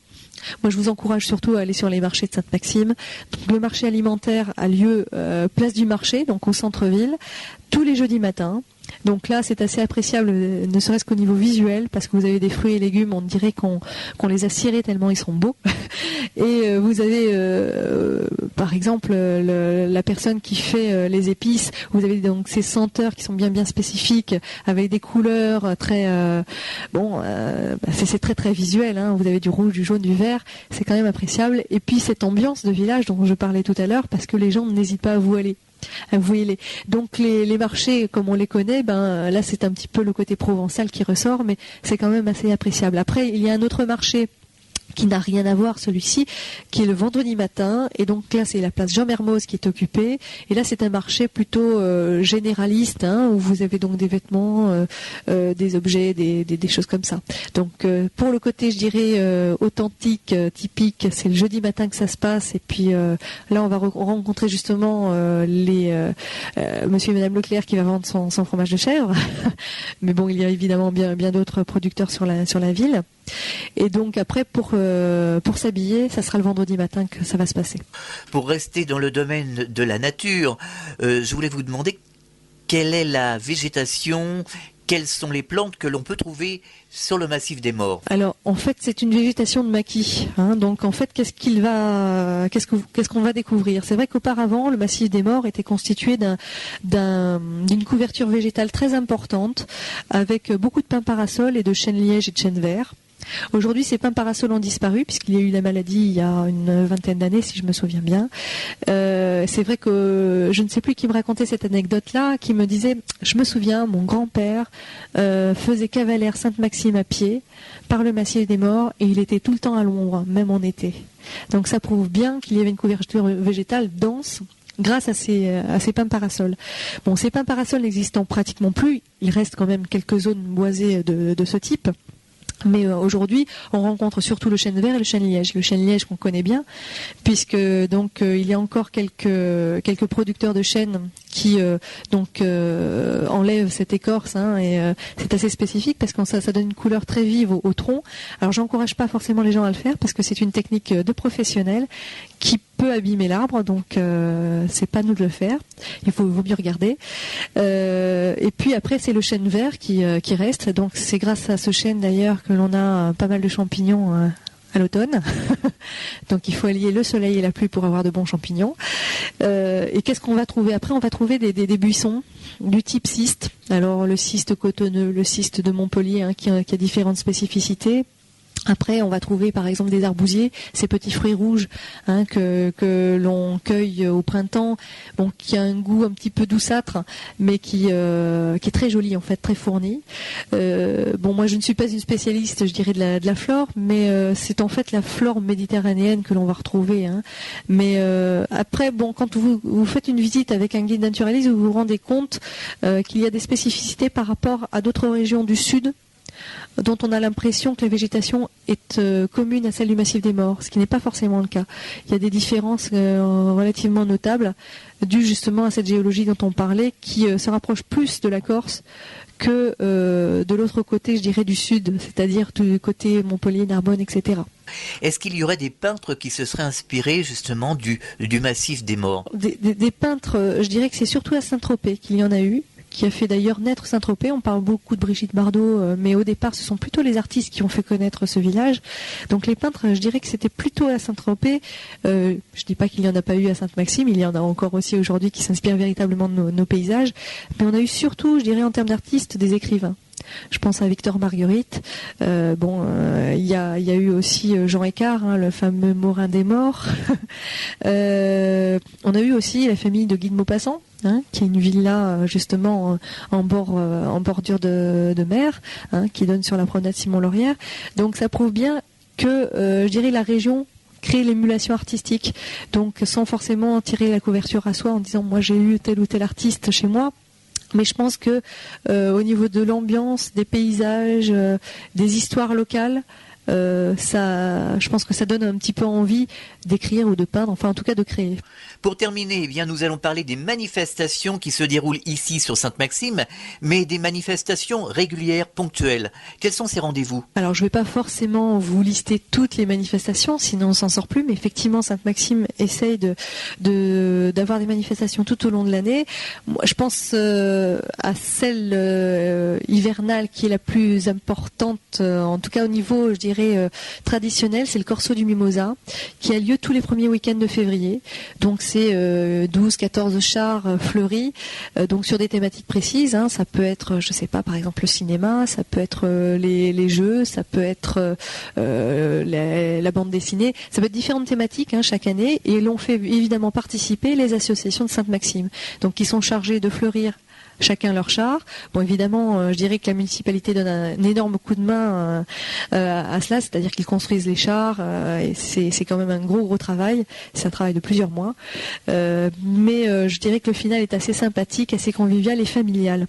moi, je vous encourage surtout à aller sur les marchés de Sainte-Maxime. Donc, le marché alimentaire a lieu place du marché, donc au centre-ville, tous les jeudis matins. Donc là, c'est assez appréciable, ne serait-ce qu'au niveau visuel, parce que vous avez des fruits et légumes, on dirait qu'on les a cirés tellement ils sont beaux. Et vous avez, par exemple, la personne qui fait les épices. Vous avez donc ces senteurs qui sont bien spécifiques, avec des couleurs très, c'est très très visuel. Vous avez du rouge, du jaune, du vert. C'est quand même appréciable. Et puis cette ambiance de village dont je parlais tout à l'heure, parce que les gens n'hésitent pas à vous aller. Donc les marchés comme on les connaît, là c'est un petit peu le côté provençal qui ressort, mais c'est quand même assez appréciable. Après il y a un autre marché qui n'a rien à voir, celui-ci, qui est le vendredi matin, et donc là c'est la place Jean-Mermoz qui est occupée, et là c'est un marché plutôt généraliste, où vous avez donc des vêtements, des objets, des choses comme ça. Donc pour le côté, je dirais, authentique, typique, c'est le jeudi matin que ça se passe, et puis là on va rencontrer justement monsieur et madame Leclerc qui va vendre son fromage de chèvre, mais bon, il y a évidemment bien d'autres producteurs sur la ville. Et donc après pour s'habiller, ça sera le vendredi matin que ça va se passer. Pour rester dans le domaine de la nature, je voulais vous demander quelle est la végétation, quelles sont les plantes que l'on peut trouver sur le massif des Maures. Alors en fait c'est une végétation de maquis, donc en fait qu'est-ce qu'on va découvrir. C'est vrai qu'auparavant le massif des Maures était constitué d'une couverture végétale très importante, avec beaucoup de pins parasols et de chênes lièges et de chênes verts. Aujourd'hui, ces pins parasols ont disparu puisqu'il y a eu la maladie il y a une vingtaine d'années, si je me souviens bien. C'est vrai que je ne sais plus qui me racontait cette anecdote-là, qui me disait, je me souviens, mon grand-père faisait cavalaire Sainte-Maxime à pied par le massif des Maures et il était tout le temps à l'ombre, même en été. Donc ça prouve bien qu'il y avait une couverture végétale dense grâce à ces pins parasols. Bon, ces pins parasols n'existant pratiquement plus, il reste quand même quelques zones boisées de ce type. Mais aujourd'hui, on rencontre surtout le chêne vert et le chêne liège. Le chêne liège qu'on connaît bien, puisque donc il y a encore quelques producteurs de chêne qui enlèvent cette écorce, et c'est assez spécifique parce que ça donne une couleur très vive au tronc. Alors j'encourage pas forcément les gens à le faire parce que c'est une technique de professionnel qui peut abîmer l'arbre, donc c'est pas nous de le faire. Il vaut mieux regarder. Et puis après c'est le chêne vert qui reste. Donc c'est grâce à ce chêne d'ailleurs que l'on a pas mal de champignons à l'automne. Donc il faut allier le soleil et la pluie pour avoir de bons champignons. Et qu'est-ce qu'on va trouver après? On va trouver des buissons du type cyste. Alors le cyste cotonneux, le cyste de Montpellier, qui a différentes spécificités. Après, on va trouver par exemple des arbousiers, ces petits fruits rouges que l'on cueille au printemps, bon, qui a un goût un petit peu douceâtre, mais qui est très joli en fait, très fourni. Bon, moi je ne suis pas une spécialiste, je dirais de la flore, mais c'est en fait la flore méditerranéenne que l'on va retrouver. Mais après, bon, quand vous faites une visite avec un guide naturaliste, vous vous rendez compte qu'il y a des spécificités par rapport à d'autres régions du sud, dont on a l'impression que la végétation est commune à celle du massif des Maures, ce qui n'est pas forcément le cas. Il y a des différences relativement notables dues justement à cette géologie dont on parlait, qui se rapproche plus de la Corse que de l'autre côté, je dirais, du sud, c'est-à-dire du côté Montpellier, Narbonne, etc. Est-ce qu'il y aurait des peintres qui se seraient inspirés justement du massif des Maures? Des peintres, je dirais que c'est surtout à Saint-Tropez qu'il y en a eu, qui a fait d'ailleurs naître Saint-Tropez. On parle beaucoup de Brigitte Bardot, mais au départ, ce sont plutôt les artistes qui ont fait connaître ce village. Donc les peintres, je dirais que c'était plutôt à Saint-Tropez. Je dis pas qu'il n'y en a pas eu à Sainte-Maxime, il y en a encore aussi aujourd'hui qui s'inspirent véritablement de nos paysages. Mais on a eu surtout, je dirais en termes d'artistes, des écrivains. Je pense à Victor Marguerite. Il y a eu aussi Jean Écart, le fameux Morin des Morts. On a eu aussi la famille de Guy de Maupassant, qui est une villa justement en bordure de mer, qui donne sur la promenade Simon-Laurière. Donc ça prouve bien que, je dirais, la région crée l'émulation artistique. Donc sans forcément tirer la couverture à soi en disant moi j'ai eu tel ou tel artiste chez moi. Mais je pense que au niveau de l'ambiance, des paysages, des histoires locales, je pense que ça donne un petit peu envie d'écrire ou de peindre, enfin en tout cas de créer. Pour terminer, nous allons parler des manifestations qui se déroulent ici sur Sainte-Maxime, mais des manifestations régulières, ponctuelles. Quels sont ces rendez-vous? Alors je ne vais pas forcément vous lister toutes les manifestations, sinon on s'en sort plus, mais effectivement Sainte-Maxime essaye d'avoir des manifestations tout au long de l'année. Moi, je pense à celle hivernale qui est la plus importante, en tout cas au niveau, je dirais, traditionnel, c'est le Corso du Mimosa, qui a lieu tous les premiers week-ends de février. Donc c'est 12-14 chars fleuris, donc sur des thématiques précises. Ça peut être, je sais pas, par exemple le cinéma, ça peut être les jeux, ça peut être la bande dessinée, ça peut être différentes thématiques chaque année, et l'on fait évidemment participer les associations de Sainte-Maxime, donc qui sont chargées de fleurir chacun leur char. Bon, évidemment, je dirais que la municipalité donne un énorme coup de main à cela, c'est-à-dire qu'ils construisent les chars, et c'est quand même un gros travail. C'est un travail de plusieurs mois. Mais je dirais que le final est assez sympathique, assez convivial et familial.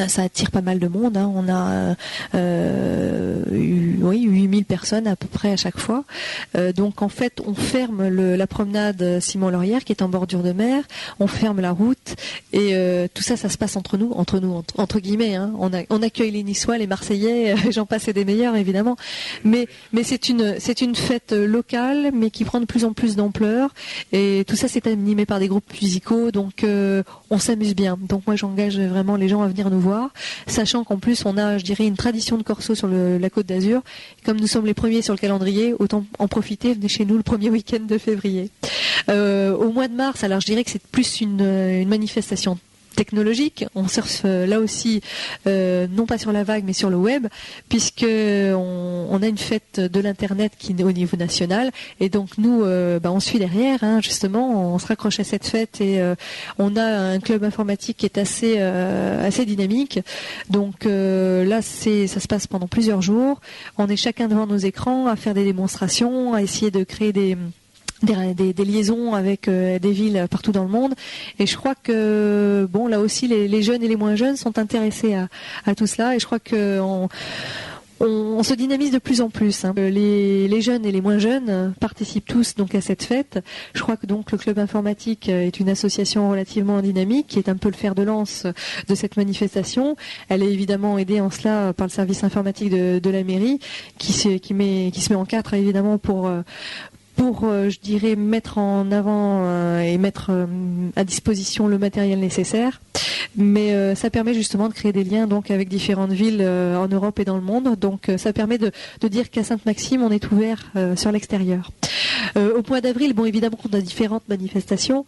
Ça attire pas mal de monde. On a 8000 personnes à peu près à chaque fois. Donc en fait, on ferme la promenade Simon-Laurière qui est en bordure de mer. On ferme la route et tout ça, ça se passe entre nous, entre guillemets. On accueille les Niçois, les Marseillais, j'en passe et des meilleurs évidemment. Mais c'est une fête locale, mais qui prend de plus en plus d'ampleur. Et tout ça, c'est animé par des groupes musicaux. Donc on s'amuse bien. Donc moi, j'engage vraiment les gens à venir nous voir, sachant qu'en plus on a, je dirais, une tradition de corso sur la Côte d'Azur. Comme nous sommes les premiers sur le calendrier, autant en profiter, venez chez nous le premier week-end de février. Au mois de mars, alors je dirais que c'est plus une manifestation technologique. On surfe là aussi, non pas sur la vague, mais sur le web, puisque on a une fête de l'internet qui est au niveau national, et donc nous, on suit derrière. Justement, on se raccroche à cette fête et on a un club informatique qui est assez dynamique. Donc là, ça se passe pendant plusieurs jours. On est chacun devant nos écrans à faire des démonstrations, à essayer de créer des liaisons avec des villes partout dans le monde, et je crois que là aussi les jeunes et les moins jeunes sont intéressés à tout cela, et je crois que on se dynamise de plus en plus. Les jeunes et les moins jeunes participent tous donc à cette fête. Je crois que donc le club informatique est une association relativement dynamique qui est un peu le fer de lance de cette manifestation. Elle est évidemment aidée en cela par le service informatique de la mairie qui se met en quatre évidemment pour je dirais, mettre en avant et mettre à disposition le matériel nécessaire. Mais ça permet justement de créer des liens donc avec différentes villes en Europe et dans le monde. Donc ça permet de dire qu'à Sainte-Maxime, on est ouvert sur l'extérieur. Au mois d'avril, évidemment, on a différentes manifestations.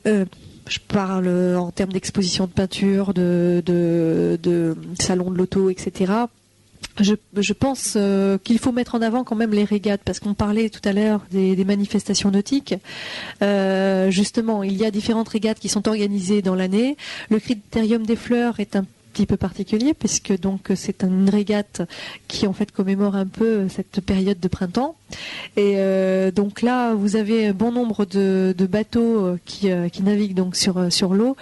Je parle en termes d'exposition de peinture, de salon de l'auto, etc. Je pense qu'il faut mettre en avant quand même les régates, parce qu'on parlait tout à l'heure des manifestations nautiques. Justement, il y a différentes régates qui sont organisées dans l'année. Le Critérium des fleurs est un petit peu particulier, puisque donc c'est une régate qui en fait commémore un peu cette période de printemps. Et donc là, vous avez bon nombre de bateaux qui naviguent donc sur l'eau.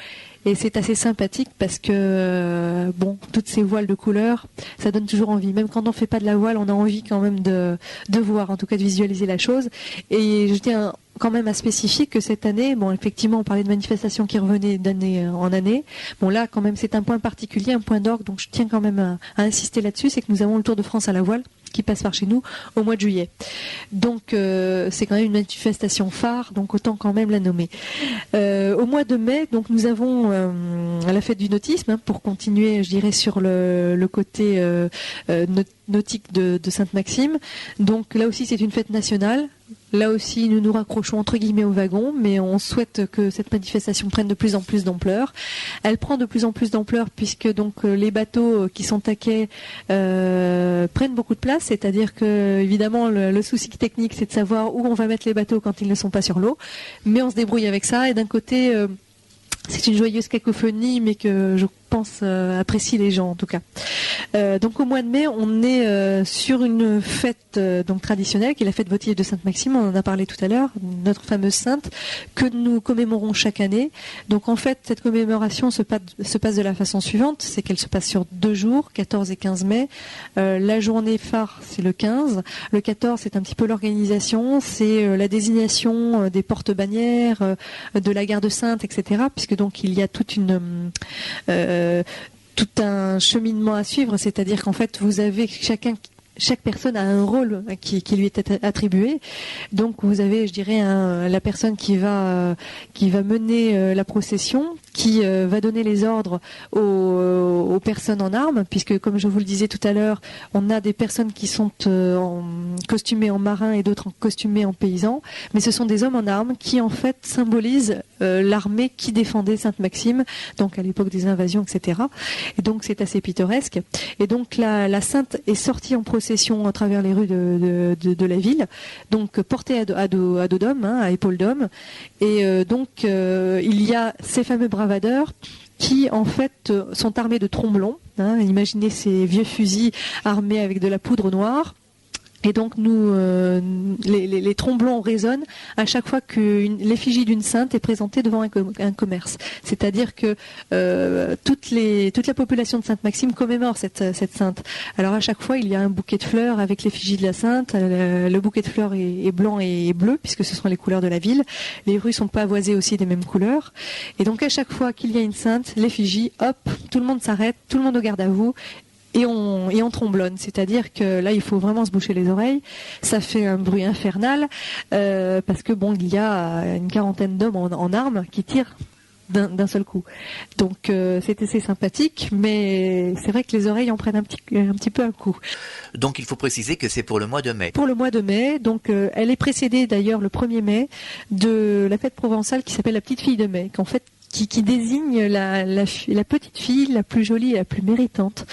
Et c'est assez sympathique parce que toutes ces voiles de couleurs, ça donne toujours envie. Même quand on fait pas de la voile, on a envie quand même de voir, en tout cas de visualiser la chose. Et je tiens quand même à spécifier que cette année, effectivement, on parlait de manifestations qui revenaient d'année en année. Bon, là, quand même, c'est un point particulier, un point d'orgue, donc je tiens quand même à insister là-dessus, c'est que nous avons le Tour de France à la voile qui passe par chez nous au mois de juillet. Donc c'est quand même une manifestation phare, donc autant quand même la nommer. Au mois de mai, donc nous avons la fête du nautisme, pour continuer, je dirais, sur le côté nautique de Sainte-Maxime. Donc là aussi, c'est une fête nationale. Là aussi, nous nous raccrochons entre guillemets au wagon, mais on souhaite que cette manifestation prenne de plus en plus d'ampleur. Elle prend de plus en plus d'ampleur puisque donc les bateaux qui sont à quai prennent beaucoup de place, c'est-à-dire que évidemment le souci technique, c'est de savoir où on va mettre les bateaux quand ils ne sont pas sur l'eau, mais on se débrouille avec ça. Et d'un côté, c'est une joyeuse cacophonie, mais que je pense apprécient les gens en tout cas. Donc au mois de mai, on est sur une fête donc traditionnelle qui est la fête votive de Sainte-Maxime. On en a parlé tout à l'heure, notre fameuse sainte que nous commémorons chaque année. Donc en fait, cette commémoration se passe de la façon suivante, c'est qu'elle se passe sur 2 jours, 14 et 15 mai. La journée phare, c'est le 15. Le 14, c'est un petit peu l'organisation, c'est la désignation des porte-bannières, de la garde sainte, etc. Puisque donc il y a tout un cheminement à suivre, c'est-à-dire qu'en fait vous avez chaque personne a un rôle qui lui est attribué. Donc vous avez, je dirais, la personne qui va mener la procession, qui va donner les ordres aux personnes en armes, puisque comme je vous le disais tout à l'heure, on a des personnes qui sont costumées en marin et d'autres costumées en paysans, mais ce sont des hommes en armes qui en fait symbolisent l'armée qui défendait Sainte-Maxime, donc à l'époque des invasions, etc. Et donc c'est assez pittoresque. Et donc la sainte est sortie en procession à travers les rues de la ville, donc portée à dos d'homme, à épaules d'homme. Et donc il y a ces fameux bravadeurs qui en fait sont armés de tromblons. Imaginez ces vieux fusils armés avec de la poudre noire. Et donc les tromblons résonnent à chaque fois que l'effigie d'une sainte est présentée devant un commerce. C'est-à-dire que toute la population de Sainte-Maxime commémore cette sainte. Alors à chaque fois, il y a un bouquet de fleurs avec l'effigie de la sainte. Le bouquet de fleurs est blanc et bleu puisque ce sont les couleurs de la ville. Les rues sont pavoisées aussi des mêmes couleurs. Et donc à chaque fois qu'il y a une sainte, l'effigie, hop, tout le monde s'arrête, tout le monde au garde à vous. Et on tromblonne, c'est-à-dire que là il faut vraiment se boucher les oreilles. Ça fait un bruit infernal parce que il y a une quarantaine d'hommes en armes qui tirent d'un seul coup. Donc c'est assez sympathique, mais c'est vrai que les oreilles en prennent un petit peu un coup. Donc il faut préciser que c'est pour le mois de mai. Pour le mois de mai, donc elle est précédée d'ailleurs le 1er mai de la fête provençale qui s'appelle la petite fille de mai, qu'en fait qui désigne la petite fille la plus jolie et la plus méritante.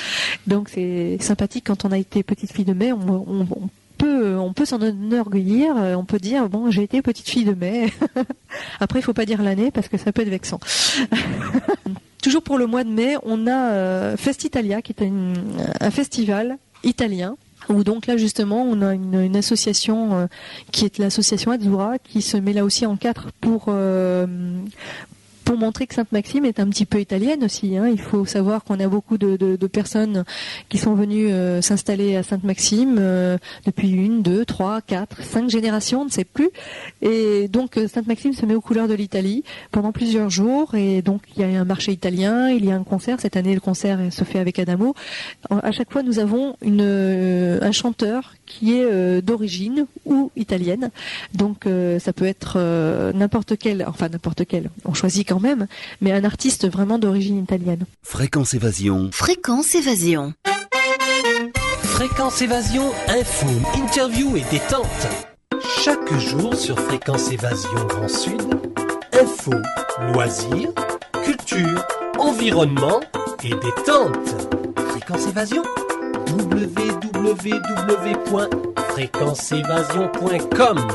Donc c'est sympathique quand on a été petite fille de mai, on peut s'en enorgueillir, on peut dire j'ai été petite fille de mai. Après il faut pas dire l'année parce que ça peut être vexant. Toujours pour le mois de mai, on a Festitalia qui est un festival italien. Où donc là justement on a une association qui est l'association Azzurra qui se met là aussi en 4 pour montrer que Sainte-Maxime est un petit peu italienne aussi. Il faut savoir qu'on a beaucoup de personnes qui sont venues s'installer à Sainte-Maxime depuis 1, 2, 3, 4, 5 générations, on ne sait plus. Et donc Sainte-Maxime se met aux couleurs de l'Italie pendant plusieurs jours. Et donc il y a un marché italien, il y a un concert. Cette année le concert se fait avec Adamo. À chaque fois nous avons un chanteur qui est d'origine ou italienne. Donc ça peut être n'importe quel, on choisit quand même, mais un artiste vraiment d'origine italienne. Fréquence Évasion. Fréquence Évasion. Fréquence Évasion, info, interview et détente. Chaque jour sur Fréquence Évasion Grand Sud, info, loisirs, culture, environnement et détente. Fréquence Évasion, www.fréquenceévasion.com.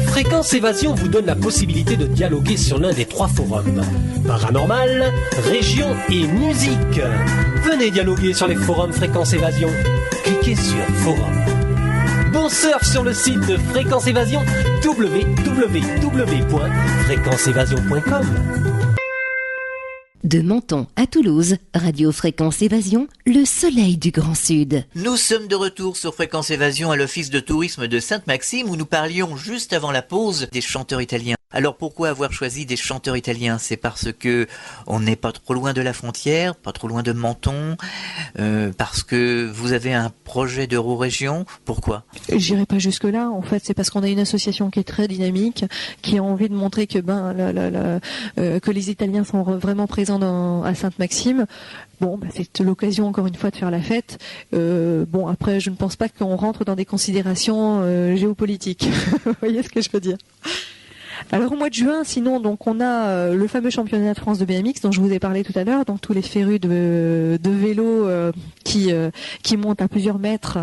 Fréquence Évasion vous donne la possibilité de dialoguer sur l'un des 3 forums. Paranormal, région et musique. Venez dialoguer sur les forums Fréquence Évasion. Cliquez sur Forum. Bon surf sur le site de Fréquence Évasion, www.fréquenceévasion.com. De Menton à Toulouse, Radio Fréquence Évasion, le soleil du Grand Sud. Nous sommes de retour sur Fréquence Évasion à l'Office de tourisme de Sainte-Maxime où nous parlions juste avant la pause des chanteurs italiens. Alors pourquoi avoir choisi des chanteurs italiens? C'est parce que on n'est pas trop loin de la frontière, pas trop loin de Menton, parce que vous avez un projet d'Eurorégion. Pourquoi? J'irai pas jusque là. En fait, c'est parce qu'on a une association qui est très dynamique, qui a envie de montrer que que les Italiens sont vraiment présents à Sainte-Maxime. Bon, c'est l'occasion encore une fois de faire la fête. Après, je ne pense pas qu'on rentre dans des considérations géopolitiques. Vous voyez ce que je veux dire? Alors au mois de juin, sinon, donc on a le fameux championnat de France de BMX dont je vous ai parlé tout à l'heure, donc tous les férus de vélo qui montent à plusieurs mètres.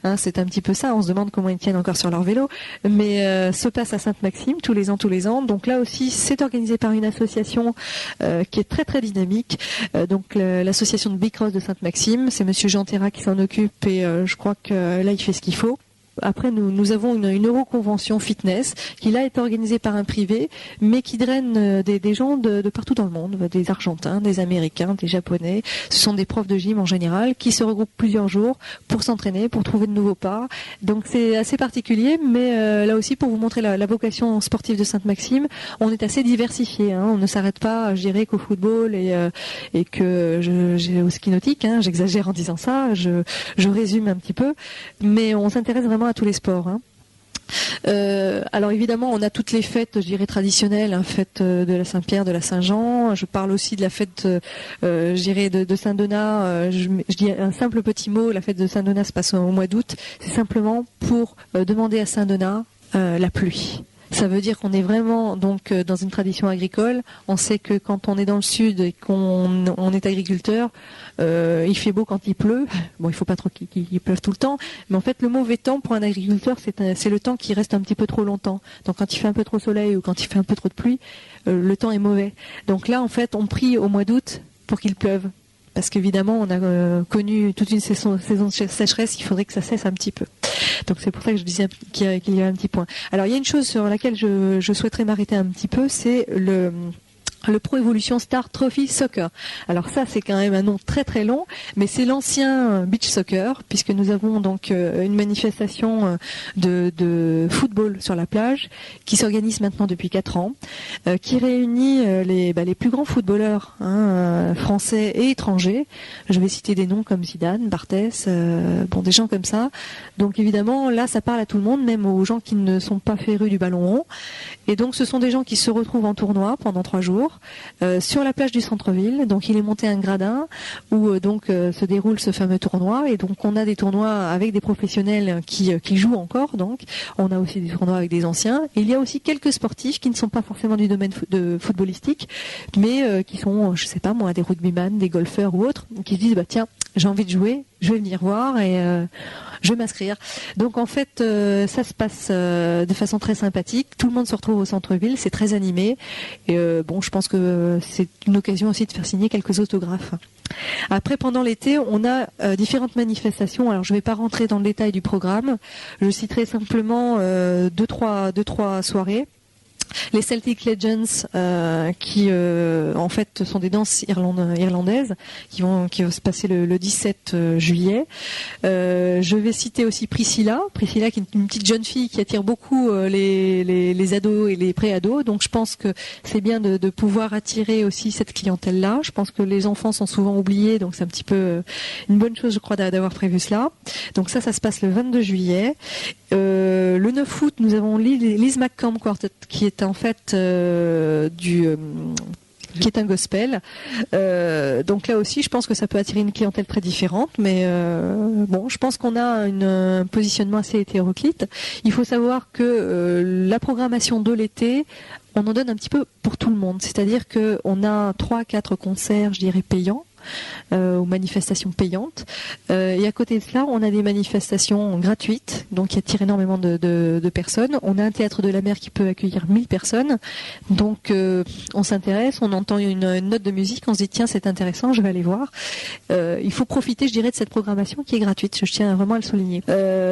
Hein, c'est un petit peu ça. On se demande comment ils tiennent encore sur leur vélo, mais se passe à Sainte-Maxime tous les ans. Donc là aussi, c'est organisé par une association qui est très très dynamique. Donc l'association de Bicross de Sainte-Maxime, c'est Monsieur Jean Terra qui s'en occupe et je crois que là il fait ce qu'il faut. Après, nous avons une Euroconvention fitness qui là est organisée par un privé, mais qui draine des gens de partout dans le monde, des Argentins, des Américains, des Japonais. Ce sont des profs de gym en général qui se regroupent plusieurs jours pour s'entraîner, pour trouver de nouveaux pas. Donc c'est assez particulier, mais là aussi pour vous montrer la vocation sportive de Sainte-Maxime, on est assez diversifié. Hein. On ne s'arrête pas, je dirais, qu'au football et que au ski nautique. Hein. J'exagère en disant ça, je résume un petit peu, mais on s'intéresse vraiment à tous les sports. Hein. Alors évidemment, on a toutes les fêtes, je dirais traditionnelles, hein, fête de la Saint-Pierre, de la Saint-Jean. Je parle aussi de la fête, je dirais de Saint-Donat. Je dis un simple petit mot. La fête de Saint-Donat se passe au mois d'août. C'est simplement pour demander à Saint-Donat la pluie. Ça veut dire qu'on est vraiment donc dans une tradition agricole. On sait que quand on est dans le sud et qu'on est agriculteur, il fait beau quand il pleut. Bon, il faut pas trop qu'il pleuve tout le temps, mais en fait le mauvais temps pour un agriculteur, c'est le temps qui reste un petit peu trop longtemps. Donc quand il fait un peu trop soleil ou quand il fait un peu trop de pluie, le temps est mauvais. Donc là en fait, on prie au mois d'août pour qu'il pleuve. Parce qu'évidemment, on a connu toute une saison de sécheresse, il faudrait que ça cesse un petit peu. Donc c'est pour ça que je disais qu'il y a un petit point. Alors il y a une chose sur laquelle je souhaiterais m'arrêter un petit peu, c'est le Pro Evolution Star Trophy Soccer. Alors ça, c'est quand même un nom très très long, mais c'est l'ancien beach soccer, puisque nous avons donc une manifestation de football sur la plage qui s'organise maintenant depuis 4 ans, qui réunit les plus grands footballeurs français et étrangers. Je vais citer des noms comme Zidane, Barthès, des gens comme ça. Donc évidemment, là, ça parle à tout le monde, même aux gens qui ne sont pas férus du ballon rond. Et donc, ce sont des gens qui se retrouvent en tournoi pendant 3 jours. Sur la plage du centre-ville, donc il est monté un gradin où se déroule ce fameux tournoi, et donc on a des tournois avec des professionnels qui jouent encore, donc on a aussi des tournois avec des anciens, et il y a aussi quelques sportifs qui ne sont pas forcément du domaine footballistique, mais qui sont, je sais pas moi, des rugbyman, des golfeurs ou autres, qui se disent tiens, j'ai envie de jouer, je vais venir voir et je vais m'inscrire. Donc en fait, ça se passe de façon très sympathique. Tout le monde se retrouve au centre-ville, c'est très animé. Et je pense que c'est une occasion aussi de faire signer quelques autographes. Après, pendant l'été, on a différentes manifestations. Alors je ne vais pas rentrer dans le détail du programme. Je citerai simplement deux, trois soirées. Les Celtic Legends, qui en fait sont des danses irlandaises, qui vont se passer le 17 juillet. Je vais citer aussi Priscilla qui est une petite jeune fille qui attire beaucoup les ados et les pré-ados. Donc je pense que c'est bien de pouvoir attirer aussi cette clientèle-là. Je pense que les enfants sont souvent oubliés, donc c'est un petit peu une bonne chose, je crois, d'avoir prévu cela. Donc ça se passe le 22 juillet. Le 9 août, nous avons Liz McComb Quartet, qui est en fait qui est un gospel. Donc là aussi, je pense que ça peut attirer une clientèle très différente, mais je pense qu'on a un positionnement assez hétéroclite. Il faut savoir que la programmation de l'été, on en donne un petit peu pour tout le monde. C'est-à-dire qu'on a 3-4 concerts, je dirais, payants. aux manifestations payantes. Et à côté de cela, on a des manifestations gratuites, donc qui attirent énormément de personnes. On a un théâtre de la mer qui peut accueillir 1000 personnes. Donc on s'intéresse, on entend une note de musique, on se dit tiens c'est intéressant, je vais aller voir. Il faut profiter, je dirais, de cette programmation qui est gratuite. Je tiens vraiment à le souligner.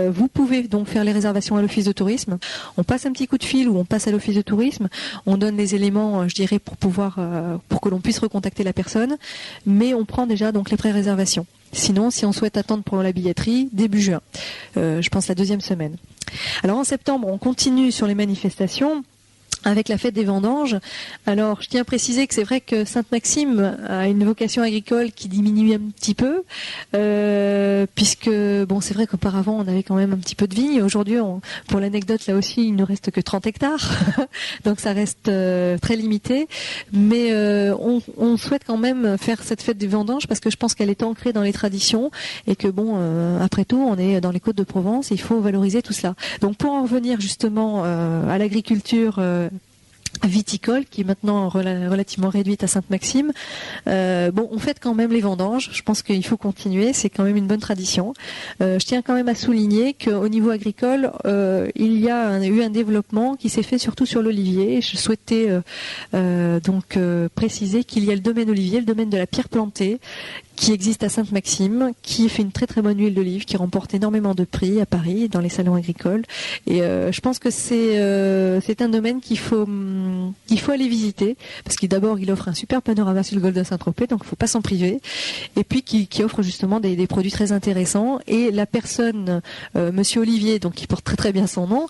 Vous pouvez donc faire les réservations à l'office de tourisme. On passe un petit coup de fil ou on passe à l'office de tourisme. On donne les éléments, je dirais, pour que l'on puisse recontacter la personne. Mais on prend déjà donc les pré-réservations. Sinon, si on souhaite attendre pour la billetterie, début juin. Je pense la 2e semaine. Alors en septembre, on continue sur les manifestations avec la fête des vendanges. Alors, je tiens à préciser que c'est vrai que Sainte-Maxime a une vocation agricole qui diminue un petit peu, puisque, bon, c'est vrai qu'auparavant, on avait quand même un petit peu de vignes. Aujourd'hui, pour l'anecdote, là aussi, il ne reste que 30 hectares. Donc, ça reste très limité. Mais on souhaite quand même faire cette fête des vendanges parce que je pense qu'elle est ancrée dans les traditions et que, bon, après tout, on est dans les Côtes de Provence et il faut valoriser tout cela. Donc, pour en revenir justement à l'agriculture viticole qui est maintenant relativement réduite à Sainte-Maxime. On fête quand même les vendanges. Je pense qu'il faut continuer. C'est quand même une bonne tradition. Je tiens quand même à souligner qu'au niveau agricole, il y a eu un développement qui s'est fait surtout sur l'olivier. Je souhaitais préciser qu'il y a le domaine olivier, le domaine de la pierre plantée, qui existe à Sainte-Maxime, qui fait une très très bonne huile d'olive, qui remporte énormément de prix à Paris, dans les salons agricoles. Et je pense que c'est un domaine qu'il faut aller visiter, parce qu'il d'abord il offre un super panorama sur le golfe de Saint-Tropez, donc il ne faut pas s'en priver. Et puis qui offre justement des produits très intéressants. Et la personne, Monsieur Olivier, donc qui porte très très bien son nom,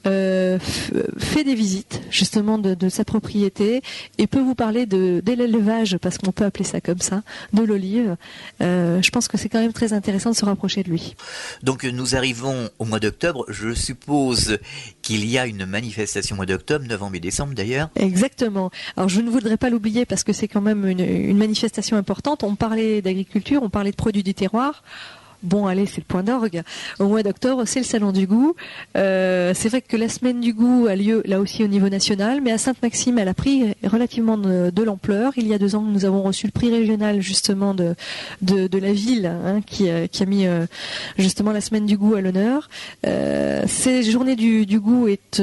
fait des visites justement de sa propriété et peut vous parler de l'élevage, parce qu'on peut appeler ça comme ça, de l'olive. Je pense que c'est quand même très intéressant de se rapprocher de lui. Donc nous arrivons au mois d'octobre. Je suppose qu'il y a une manifestation au mois d'octobre, novembre et décembre d'ailleurs. Exactement. Alors je ne voudrais pas l'oublier parce que c'est quand même une manifestation importante. On parlait d'agriculture, on parlait de produits du terroir. Bon, allez, c'est le point d'orgue. Au mois d'octobre, c'est le Salon du Goût. C'est vrai que la Semaine du Goût a lieu là aussi au niveau national, mais à Sainte-Maxime, elle a pris relativement de l'ampleur. Il y a 2 ans, nous avons reçu le prix régional justement de la ville, qui a mis justement la Semaine du Goût à l'honneur. Ces journées du goût est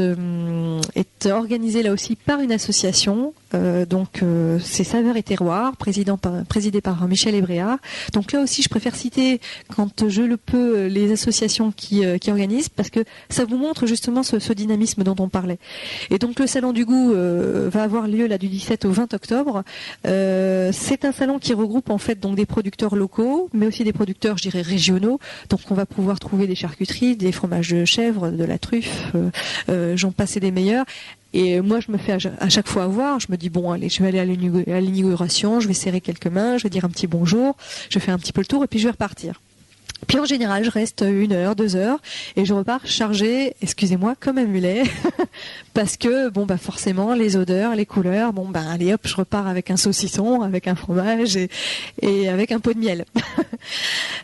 organisée là aussi par une association. C'est Saveurs et Terroirs, présidé par Michel Hébréat. Donc là aussi, je préfère citer, quand je le peux, les associations qui organisent, parce que ça vous montre justement ce dynamisme dont on parlait. Et donc le Salon du Goût va avoir lieu là du 17 au 20 octobre. C'est un salon qui regroupe en fait donc des producteurs locaux, mais aussi des producteurs, je dirais, régionaux. Donc on va pouvoir trouver des charcuteries, des fromages de chèvre, de la truffe, j'en passe et des meilleurs. Et moi, je me fais à chaque fois avoir. Je me dis, bon, allez, je vais aller à l'inauguration, je vais serrer quelques mains, je vais dire un petit bonjour, je fais un petit peu le tour et puis je vais repartir. Puis en général, je reste 1 heure, 2 heures et je repars chargée, excusez-moi, comme un mulet, parce que forcément les odeurs, les couleurs, allez hop, je repars avec un saucisson, avec un fromage et avec un pot de miel.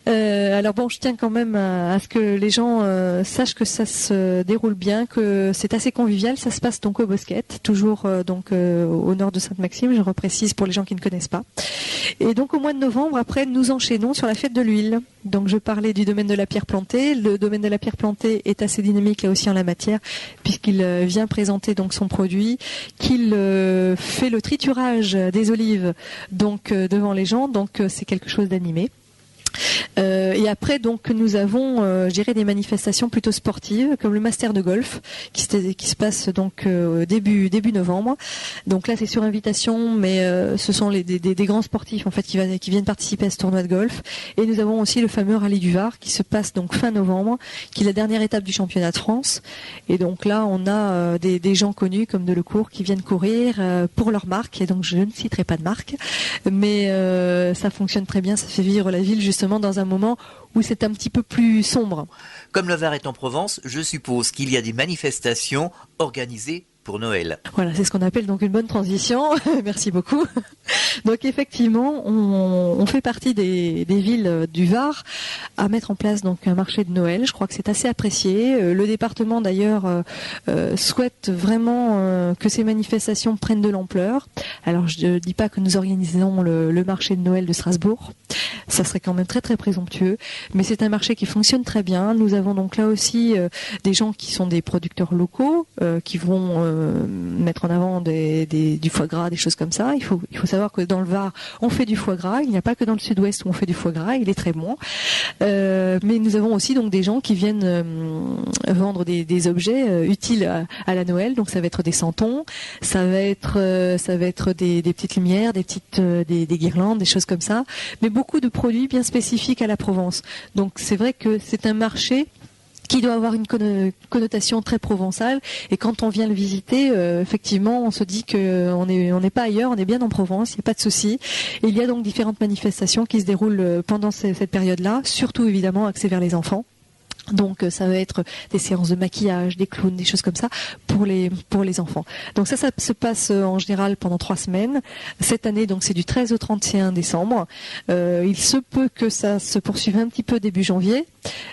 Alors je tiens quand même à ce que les gens sachent que ça se déroule bien, que c'est assez convivial. Ça se passe donc au Bosquette, toujours au nord de Sainte-Maxime, je reprécise pour les gens qui ne connaissent pas. Et donc au mois de novembre, après, nous enchaînons sur la fête de l'huile. Donc je parlais du domaine de la pierre plantée. Le domaine de la pierre plantée est assez dynamique là aussi en la matière, puisqu'il vient présenter donc son produit, qu'il fait le triturage des olives devant les gens. Donc c'est quelque chose d'animé. Et après donc nous avons je dirais des manifestations plutôt sportives comme le Master de golf qui se passe donc début novembre. Donc là c'est sur invitation, mais ce sont des grands sportifs en fait qui viennent participer à ce tournoi de golf. Et nous avons aussi le fameux Rallye du Var qui se passe donc fin novembre, qui est la dernière étape du championnat de France. Et donc là on a des gens connus comme Delecourt qui viennent courir pour leur marque, et donc je ne citerai pas de marque, mais ça fonctionne très bien, ça fait vivre la ville justement dans un moment où c'est un petit peu plus sombre. Comme le Var est en Provence, je suppose qu'il y a des manifestations organisées pour Noël. Voilà, c'est ce qu'on appelle donc une bonne transition. Merci beaucoup. Donc effectivement, on fait partie des villes du Var à mettre en place donc un marché de Noël. Je crois que c'est assez apprécié. Le département d'ailleurs souhaite vraiment que ces manifestations prennent de l'ampleur. Alors je ne dis pas que nous organisons le marché de Noël de Strasbourg. Ça serait quand même très très présomptueux. Mais c'est un marché qui fonctionne très bien. Nous avons donc là aussi des gens qui sont des producteurs locaux qui vont mettre en avant du foie gras, des choses comme ça. Il faut savoir que dans le Var, on fait du foie gras. Il n'y a pas que dans le sud-ouest où on fait du foie gras. Il est très bon. Mais nous avons aussi donc des gens qui viennent vendre des objets utiles à la Noël. Donc ça va être des santons, ça va être des petites lumières, des guirlandes, des choses comme ça. Mais beaucoup de produits bien spécifiques à la Provence. Donc c'est vrai que c'est un marché qui doit avoir une connotation très provençale, et quand on vient le visiter, effectivement, on se dit que on n'est pas ailleurs, on est bien en Provence, il n'y a pas de souci. Et il y a donc différentes manifestations qui se déroulent pendant cette période-là, surtout évidemment axées vers les enfants. Donc ça va être des séances de maquillage, des clowns, des choses comme ça pour les enfants. Donc ça se passe en général pendant 3 semaines. Cette année donc c'est du 13 au 31 décembre. Il se peut que ça se poursuive un petit peu début janvier,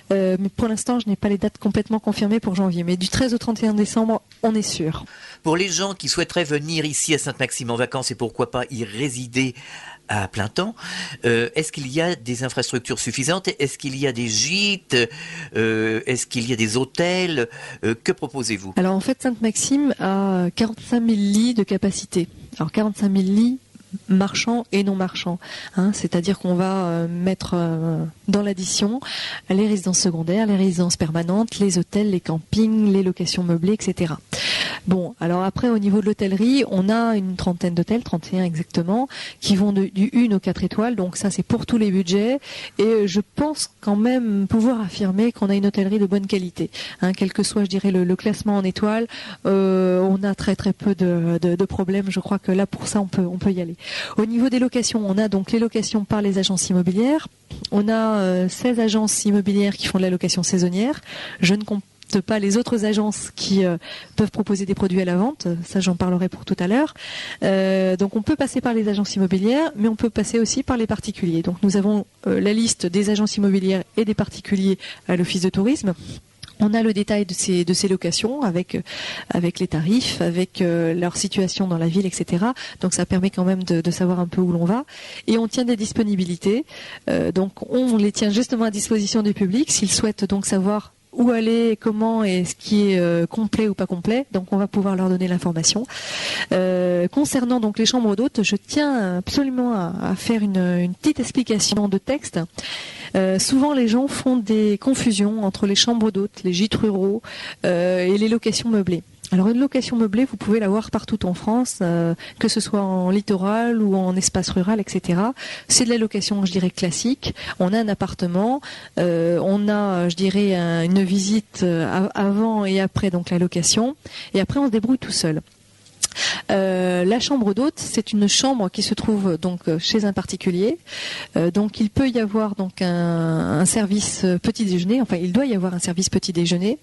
mais pour l'instant je n'ai pas les dates complètement confirmées pour janvier. Mais du 13 au 31 décembre, on est sûr. Pour les gens qui souhaiteraient venir ici à Sainte-Maxime en vacances et pourquoi pas y résider à plein temps, est-ce qu'il y a des infrastructures suffisantes? Est-ce qu'il y a des gîtes? Est-ce qu'il y a des hôtels? Que proposez-vous? Alors en fait, Sainte-Maxime a 45 000 lits de capacité. Alors 45 000 lits marchands et non marchands, c'est-à-dire qu'on va mettre dans l'addition les résidences secondaires, les résidences permanentes, les hôtels, les campings, les locations meublées, etc. Bon, alors après au niveau de l'hôtellerie, on a une trentaine d'hôtels, 31 exactement, qui vont du 1 au 4 étoiles, donc ça c'est pour tous les budgets, et je pense quand même pouvoir affirmer qu'on a une hôtellerie de bonne qualité, quel que soit je dirais le classement en étoiles, on a très très peu de problèmes, je crois que là pour ça on peut y aller. Au niveau des locations, on a donc les locations par les agences immobilières, on a 16 agences immobilières qui font de la location saisonnière, je ne compte pas les autres agences qui peuvent proposer des produits à la vente, ça j'en parlerai pour tout à l'heure. Donc on peut passer par les agences immobilières, mais on peut passer aussi par les particuliers. Donc nous avons la liste des agences immobilières et des particuliers à l'office de tourisme. On a le détail de ces locations avec les tarifs, avec leur situation dans la ville, etc. Donc ça permet quand même de savoir un peu où l'on va. Et on tient des disponibilités. Donc on les tient justement à disposition du public s'ils souhaitent donc savoir où aller, comment et ce qui est complet ou pas complet. Donc on va pouvoir leur donner l'information. Concernant donc les chambres d'hôtes, je tiens absolument à faire une petite explication de texte. Souvent les gens font des confusions entre les chambres d'hôtes, les gîtes ruraux et les locations meublées. Alors une location meublée, vous pouvez l'avoir partout en France, que ce soit en littoral ou en espace rural, etc. C'est de la location, je dirais, classique. On a un appartement, on a, je dirais, une visite avant et après donc la location, et après on se débrouille tout seul. La chambre d'hôte, c'est une chambre qui se trouve donc chez un particulier. Donc il peut y avoir donc un service petit déjeuner. Enfin, il doit y avoir un service petit déjeuner.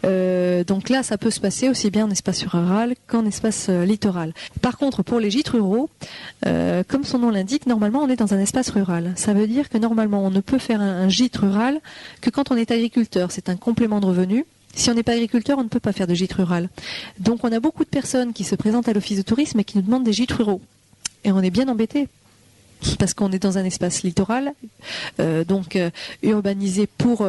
Donc là, ça peut se passer aussi bien en espace rural qu'en espace littoral. Par contre, pour les gîtes ruraux, comme son nom l'indique, normalement on est dans un espace rural. Ça veut dire que normalement on ne peut faire un gîte rural que quand on est agriculteur. C'est un complément de revenu. Si on n'est pas agriculteur, on ne peut pas faire de gîte rural. Donc on a beaucoup de personnes qui se présentent à l'office de tourisme et qui nous demandent des gîtes ruraux. Et on est bien embêtés. Parce qu'on est dans un espace littoral, donc urbanisé pour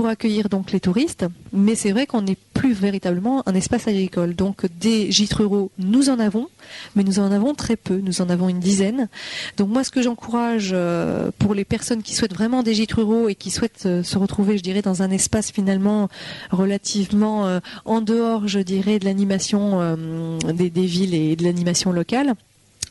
accueillir donc les touristes, mais c'est vrai qu'on n'est plus véritablement un espace agricole. Donc des gîtes ruraux, nous en avons, mais nous en avons très peu. Nous en avons une dizaine. Donc moi, ce que j'encourage pour les personnes qui souhaitent vraiment des gîtes ruraux et qui souhaitent se retrouver, je dirais, dans un espace finalement relativement en dehors, je dirais, de l'animation des villes et de l'animation locale,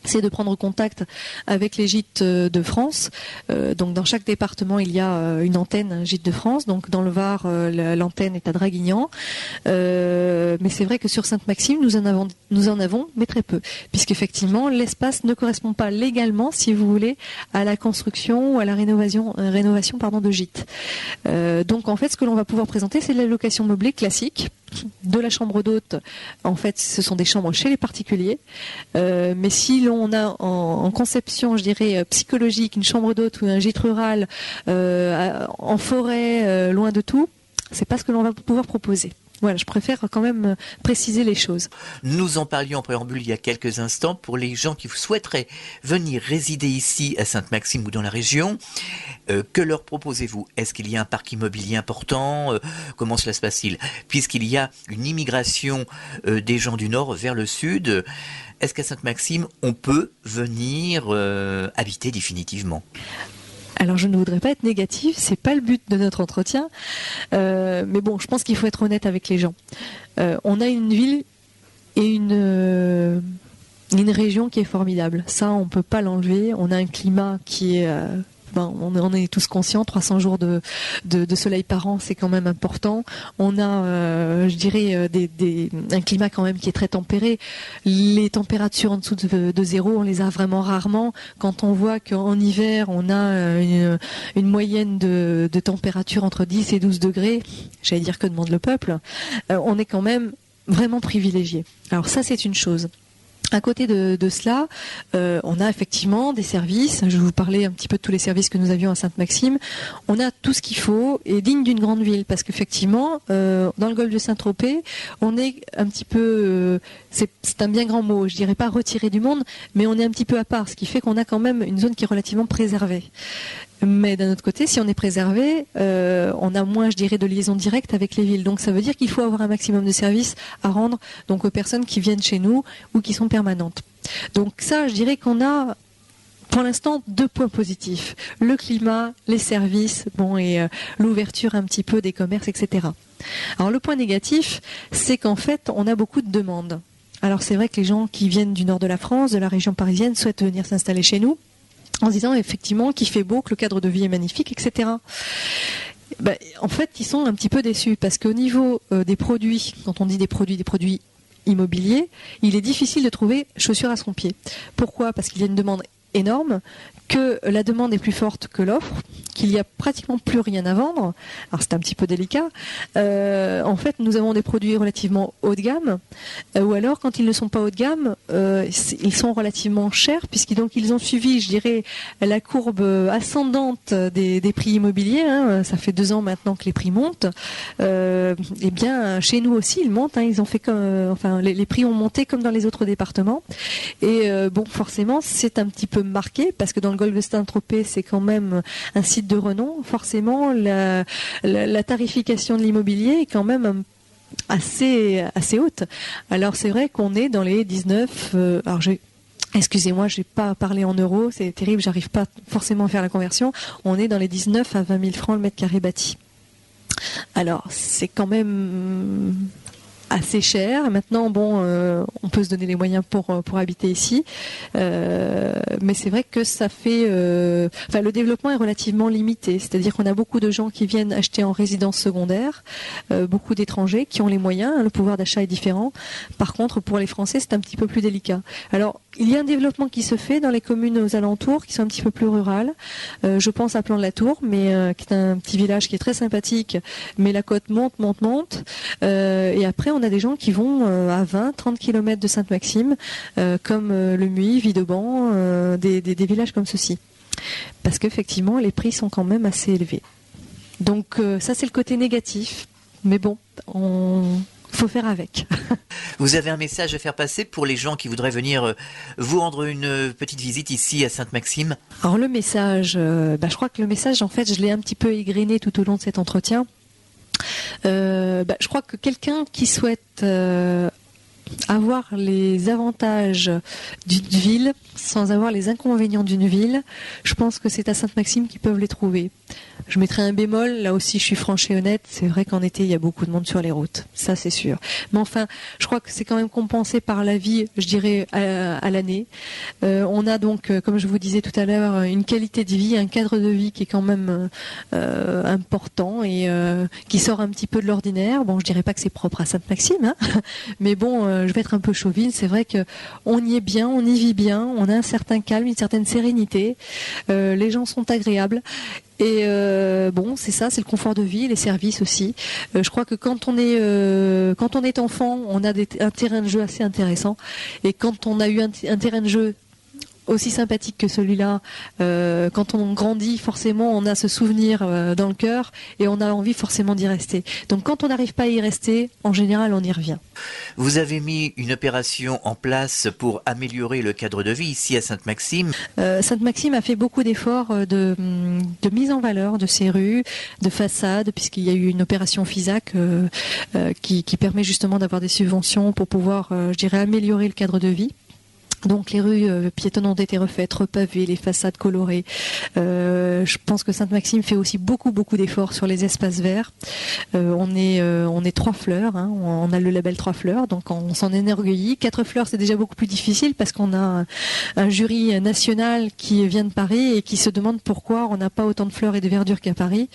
c'est de prendre contact avec les gîtes de France. Donc dans chaque département, il y a une antenne, un gîte de France. Donc dans le Var, l'antenne est à Draguignan. Mais c'est vrai que sur Sainte-Maxime, nous en avons, mais très peu. Puisqu'effectivement, l'espace ne correspond pas légalement, si vous voulez, à la construction ou à la rénovation de gîtes. Donc en fait, ce que l'on va pouvoir présenter, c'est de la location meublée classique. de la chambre d'hôte, en fait, ce sont des chambres chez les particuliers. Mais si l'on a en conception, je dirais, psychologique, une chambre d'hôte ou un gîte rural en forêt, loin de tout, c'est pas ce que l'on va pouvoir proposer. Voilà, je préfère quand même préciser les choses. Nous en parlions en préambule il y a quelques instants. Pour les gens qui souhaiteraient venir résider ici à Sainte-Maxime ou dans la région, que leur proposez-vous? Est-ce qu'il y a un parc immobilier important? Comment cela se passe-t-il? Puisqu'il y a une immigration des gens du Nord vers le Sud, est-ce qu'à Sainte-Maxime, on peut venir habiter définitivement? Alors je ne voudrais pas être négative, c'est pas le but de notre entretien, mais bon, je pense qu'il faut être honnête avec les gens. On a une ville et une région qui est formidable. Ça, on peut pas l'enlever. On a un climat qui est on est tous conscients, 300 jours de soleil par an, c'est quand même important. On a, je dirais, un climat quand même qui est très tempéré. Les températures en dessous de zéro, on les a vraiment rarement. Quand on voit qu'en hiver, on a une moyenne de température entre 10 et 12 degrés, j'allais dire que demande le peuple, on est quand même vraiment privilégié. Alors ça, c'est une chose. À côté de cela, on a effectivement des services. Je vais vous parler un petit peu de tous les services que nous avions à Sainte-Maxime. On a tout ce qu'il faut et digne d'une grande ville, parce qu'effectivement, dans le golfe de Saint-Tropez, on est un petit peu, c'est un bien grand mot, je dirais pas retiré du monde, mais on est un petit peu à part, ce qui fait qu'on a quand même une zone qui est relativement préservée. Mais d'un autre côté, si on est préservé, on a moins, je dirais, de liaison directe avec les villes. Donc ça veut dire qu'il faut avoir un maximum de services à rendre donc aux personnes qui viennent chez nous ou qui sont permanentes. Donc ça, je dirais qu'on a pour l'instant 2 points positifs. Le climat, les services, et l'ouverture un petit peu des commerces, etc. Alors le point négatif, c'est qu'en fait, on a beaucoup de demandes. Alors c'est vrai que les gens qui viennent du nord de la France, de la région parisienne, souhaitent venir s'installer chez nous, en se disant effectivement qu'il fait beau, que le cadre de vie est magnifique, etc. En fait, ils sont un petit peu déçus parce qu'au niveau des produits, quand on dit des produits immobiliers, il est difficile de trouver chaussures à son pied. Pourquoi? Parce qu'il y a une demande énorme, que la demande est plus forte que l'offre, qu'il n'y a pratiquement plus rien à vendre. Alors c'est un petit peu délicat. En fait, nous avons des produits relativement haut de gamme, ou alors quand ils ne sont pas haut de gamme, ils sont relativement chers, puisqu'ils ont suivi, je dirais, la courbe ascendante des prix immobiliers. Ça fait 2 ans maintenant que les prix montent. Eh bien, chez nous aussi, ils montent. Ils ont fait comme, les prix ont monté comme dans les autres départements. Et forcément, c'est un petit peu marqué, parce que dans le golfe de Saint-Tropez, c'est quand même un site de renom. Forcément, la tarification de l'immobilier est quand même assez haute. Alors c'est vrai qu'on est dans les 19. Excusez-moi, je n'ai pas parlé en euros, c'est terrible, j'arrive pas forcément à faire la conversion. On est dans les 19 à 20 000 francs le mètre carré bâti. Alors c'est quand même assez cher. Maintenant, on peut se donner les moyens pour habiter ici, mais c'est vrai que ça fait, le développement est relativement limité. C'est-à-dire qu'on a beaucoup de gens qui viennent acheter en résidence secondaire, beaucoup d'étrangers qui ont les moyens. Le pouvoir d'achat est différent. Par contre, pour les Français, c'est un petit peu plus délicat. Alors, il y a un développement qui se fait dans les communes aux alentours, qui sont un petit peu plus rurales. Je pense à Plan-de-la-Tour, mais qui est un petit village qui est très sympathique, mais la côte monte. Et après, on a des gens qui vont à 20-30 km de Sainte-Maxime, comme Le Muy, Videban, des villages comme ceci. Parce qu'effectivement, les prix sont quand même assez élevés. Donc ça, c'est le côté négatif. Mais bon, faut faire avec. Vous avez un message à faire passer pour les gens qui voudraient venir vous rendre une petite visite ici à Sainte-Maxime? Alors le message, je crois que le message, en fait, je l'ai un petit peu égrené tout au long de cet entretien. Je crois que quelqu'un qui souhaite avoir les avantages d'une ville sans avoir les inconvénients d'une ville, je pense que c'est à Sainte-Maxime qu'ils peuvent les trouver. Je mettrai un bémol, là aussi je suis franche et honnête, c'est vrai qu'en été il y a beaucoup de monde sur les routes, ça c'est sûr. Mais enfin, je crois que c'est quand même compensé par la vie, je dirais, à l'année. On a donc, comme je vous disais tout à l'heure, une qualité de vie, un cadre de vie qui est quand même important et qui sort un petit peu de l'ordinaire. Bon, je dirais pas que c'est propre à Sainte-Maxime, mais bon, je vais être un peu chauvine, c'est vrai que on y est bien, on y vit bien, on a un certain calme, une certaine sérénité, les gens sont agréables. Et c'est ça, c'est le confort de vie, les services aussi. Je crois que quand on est enfant, on a un terrain de jeu assez intéressant. Et quand on a eu un terrain de jeu aussi sympathique que celui-là, quand on grandit, forcément, on a ce souvenir dans le cœur et on a envie forcément d'y rester. Donc quand on n'arrive pas à y rester, en général, on y revient. Vous avez mis une opération en place pour améliorer le cadre de vie ici à Sainte-Maxime. Sainte-Maxime a fait beaucoup d'efforts de mise en valeur de ses rues, de façades, puisqu'il y a eu une opération FISAC qui permet justement d'avoir des subventions pour pouvoir, améliorer le cadre de vie. Donc les rues piétonnes ont été refaites, repavées, les façades colorées. Je pense que Sainte-Maxime fait aussi beaucoup d'efforts sur les espaces verts. On est 3 fleurs, hein, on a le label 3 fleurs, donc on s'en enorgueillit. 4 fleurs, c'est déjà beaucoup plus difficile parce qu'on a un jury national qui vient de Paris et qui se demande pourquoi on n'a pas autant de fleurs et de verdure qu'à Paris.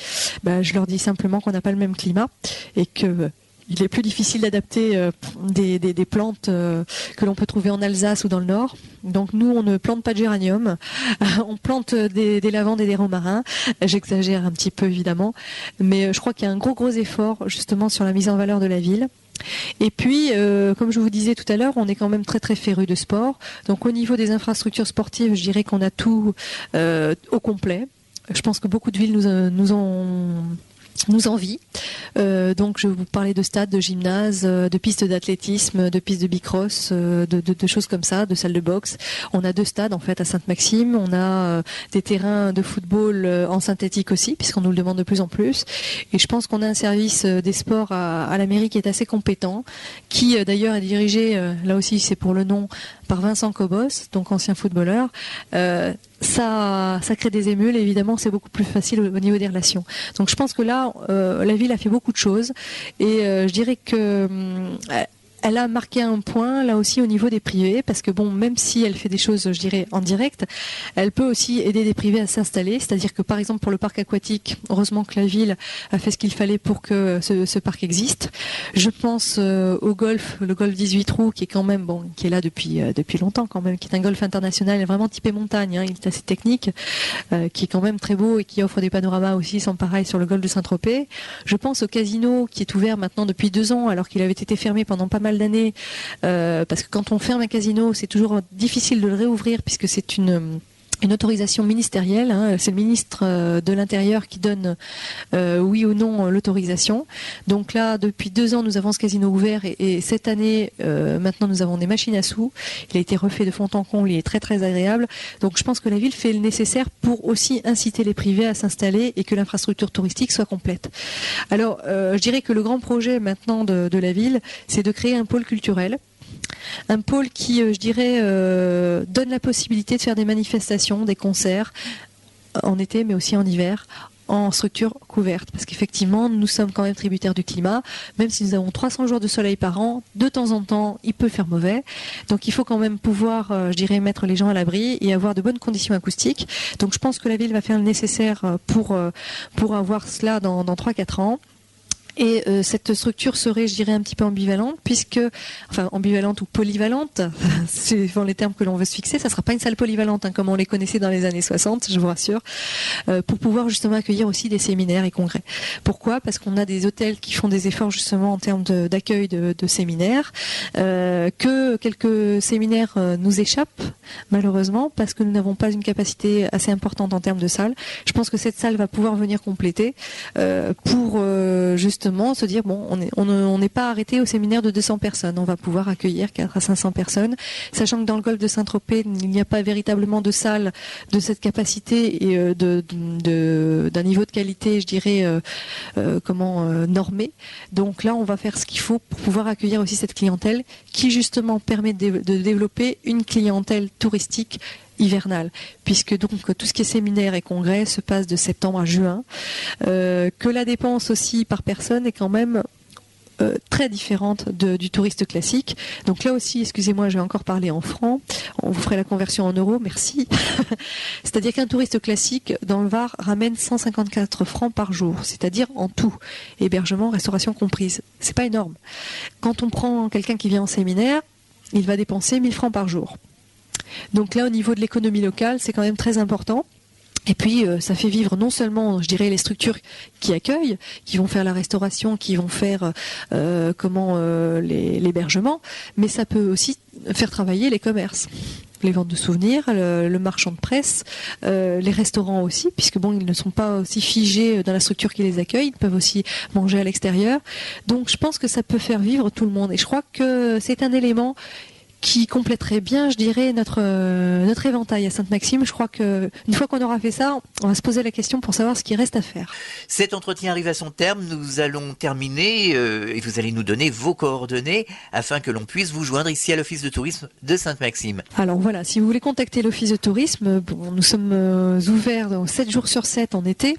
Je leur dis simplement qu'on n'a pas le même climat et que il est plus difficile d'adapter des plantes que l'on peut trouver en Alsace ou dans le Nord. Donc nous, on ne plante pas de géranium, on plante des lavandes et des romarins. J'exagère un petit peu évidemment, mais je crois qu'il y a un gros effort justement sur la mise en valeur de la ville. Et puis, comme je vous disais tout à l'heure, on est quand même très féru de sport. Donc au niveau des infrastructures sportives, je dirais qu'on a tout au complet. Je pense que beaucoup de villes nous envie. Donc je vous parlais de stades, de gymnases, de pistes d'athlétisme, de pistes de bicross, de choses comme ça, de salles de boxe. On a 2 stades en fait à Sainte-Maxime. On a des terrains de football en synthétique aussi, puisqu'on nous le demande de plus en plus. Et je pense qu'on a un service des sports à la mairie qui est assez compétent, qui d'ailleurs est dirigé, là aussi c'est pour le nom, par Vincent Cobos, donc ancien footballeur. Ça crée des émules, et évidemment c'est beaucoup plus facile au niveau des relations. Donc je pense que là, la ville a fait beaucoup de choses et je dirais que elle a marqué un point là aussi au niveau des privés, parce que même si elle fait des choses, je dirais, en direct, elle peut aussi aider des privés à s'installer. C'est-à-dire que par exemple pour le parc aquatique, heureusement que la ville a fait ce qu'il fallait pour que ce parc existe. Je pense au golf, le golf 18 trous, qui est quand même qui est là depuis longtemps quand même, qui est un golf international, vraiment typé montagne, hein, il est assez technique, qui est quand même très beau et qui offre des panoramas aussi sans pareil sur le golfe de Saint-Tropez. Je pense au casino qui est ouvert maintenant depuis 2 ans alors qu'il avait été fermé pendant pas mal d'années, parce que quand on ferme un casino, c'est toujours difficile de le réouvrir puisque c'est une autorisation ministérielle, hein. C'est le ministre de l'Intérieur qui donne oui ou non l'autorisation. Donc là, depuis 2 ans, nous avons ce casino ouvert et cette année, maintenant, nous avons des machines à sous. Il a été refait de fond en comble, il est très agréable. Donc je pense que la ville fait le nécessaire pour aussi inciter les privés à s'installer et que l'infrastructure touristique soit complète. Alors, je dirais que le grand projet maintenant de la ville, c'est de créer un pôle culturel. Un pôle qui, donne la possibilité de faire des manifestations, des concerts en été, mais aussi en hiver, en structure couverte. Parce qu'effectivement, nous sommes quand même tributaires du climat. Même si nous avons 300 jours de soleil par an, de temps en temps, il peut faire mauvais. Donc il faut quand même pouvoir, mettre les gens à l'abri et avoir de bonnes conditions acoustiques. Donc je pense que la ville va faire le nécessaire pour avoir cela dans 3-4 ans. Et cette structure serait, un petit peu ambivalente, ambivalente ou polyvalente, suivant les termes que l'on veut se fixer. Ça sera pas une salle polyvalente, hein, comme on les connaissait dans les années 60, je vous rassure, pour pouvoir justement accueillir aussi des séminaires et congrès. Pourquoi ? Parce qu'on a des hôtels qui font des efforts justement en termes d'accueil de séminaires, que quelques séminaires nous échappent, malheureusement, parce que nous n'avons pas une capacité assez importante en termes de salles. Je pense que cette salle va pouvoir venir compléter pour justement se dire on n'est pas arrêté au séminaire de 200 personnes, on va pouvoir accueillir 4 à 500 personnes, sachant que dans le golfe de Saint-Tropez il n'y a pas véritablement de salle de cette capacité et d'un niveau de qualité normé. Donc là on va faire ce qu'il faut pour pouvoir accueillir aussi cette clientèle qui justement permet de développer une clientèle touristique hivernale, puisque donc tout ce qui est séminaire et congrès se passe de septembre à juin, que la dépense aussi par personne est quand même très différente du touriste classique. Donc là aussi, excusez-moi, je vais encore parler en francs. On vous ferait la conversion en euros, merci. C'est-à-dire qu'un touriste classique dans le Var ramène 154 francs par jour, c'est-à-dire en tout, hébergement, restauration comprise. C'est pas énorme. Quand on prend quelqu'un qui vient en séminaire, il va dépenser 1000 francs par jour. Donc là, au niveau de l'économie locale, c'est quand même très important. Et puis, ça fait vivre non seulement, je dirais, les structures qui accueillent, qui vont faire la restauration, qui vont faire l'hébergement, mais ça peut aussi faire travailler les commerces. Les ventes de souvenirs, le marchand de presse, les restaurants aussi, puisque bon, ils ne sont pas aussi figés dans la structure qui les accueille, ils peuvent aussi manger à l'extérieur. Donc, je pense que ça peut faire vivre tout le monde. Et je crois que c'est un élément qui compléterait bien, je dirais, notre éventail à Sainte-Maxime. Je crois que une fois qu'on aura fait ça, on va se poser la question pour savoir ce qui reste à faire. Cet entretien arrive à son terme. Nous allons terminer et vous allez nous donner vos coordonnées afin que l'on puisse vous joindre ici à l'Office de tourisme de Sainte-Maxime. Alors voilà, si vous voulez contacter l'Office de tourisme, nous sommes ouverts 7 jours sur 7 en été,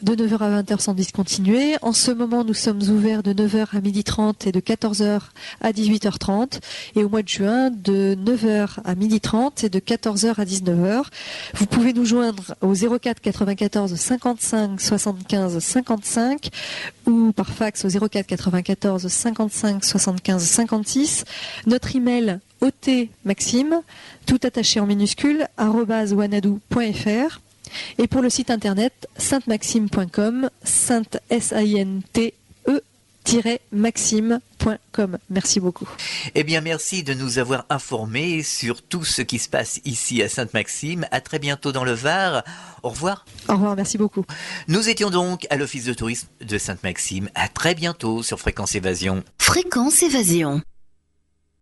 de 9h à 20h sans discontinuer. En ce moment, nous sommes ouverts de 9h à 12h30 et de 14h à 18h30. Et au mois de juin, de 9h à 12h30 et de 14h à 19h. Vous pouvez nous joindre au 04 94 55 75 55 ou par fax au 04 94 55 75 56. Notre email otmaxime, tout attaché en minuscule, @wanadoo.fr. Et pour le site internet saintemaxime.com, maxime.com. Merci beaucoup. Eh bien, merci de nous avoir informés sur tout ce qui se passe ici à Sainte-Maxime. À très bientôt dans le Var. Au revoir. Au revoir, merci beaucoup. Nous étions donc à l'Office de tourisme de Sainte-Maxime. À très bientôt sur Fréquence Évasion. Fréquence Évasion.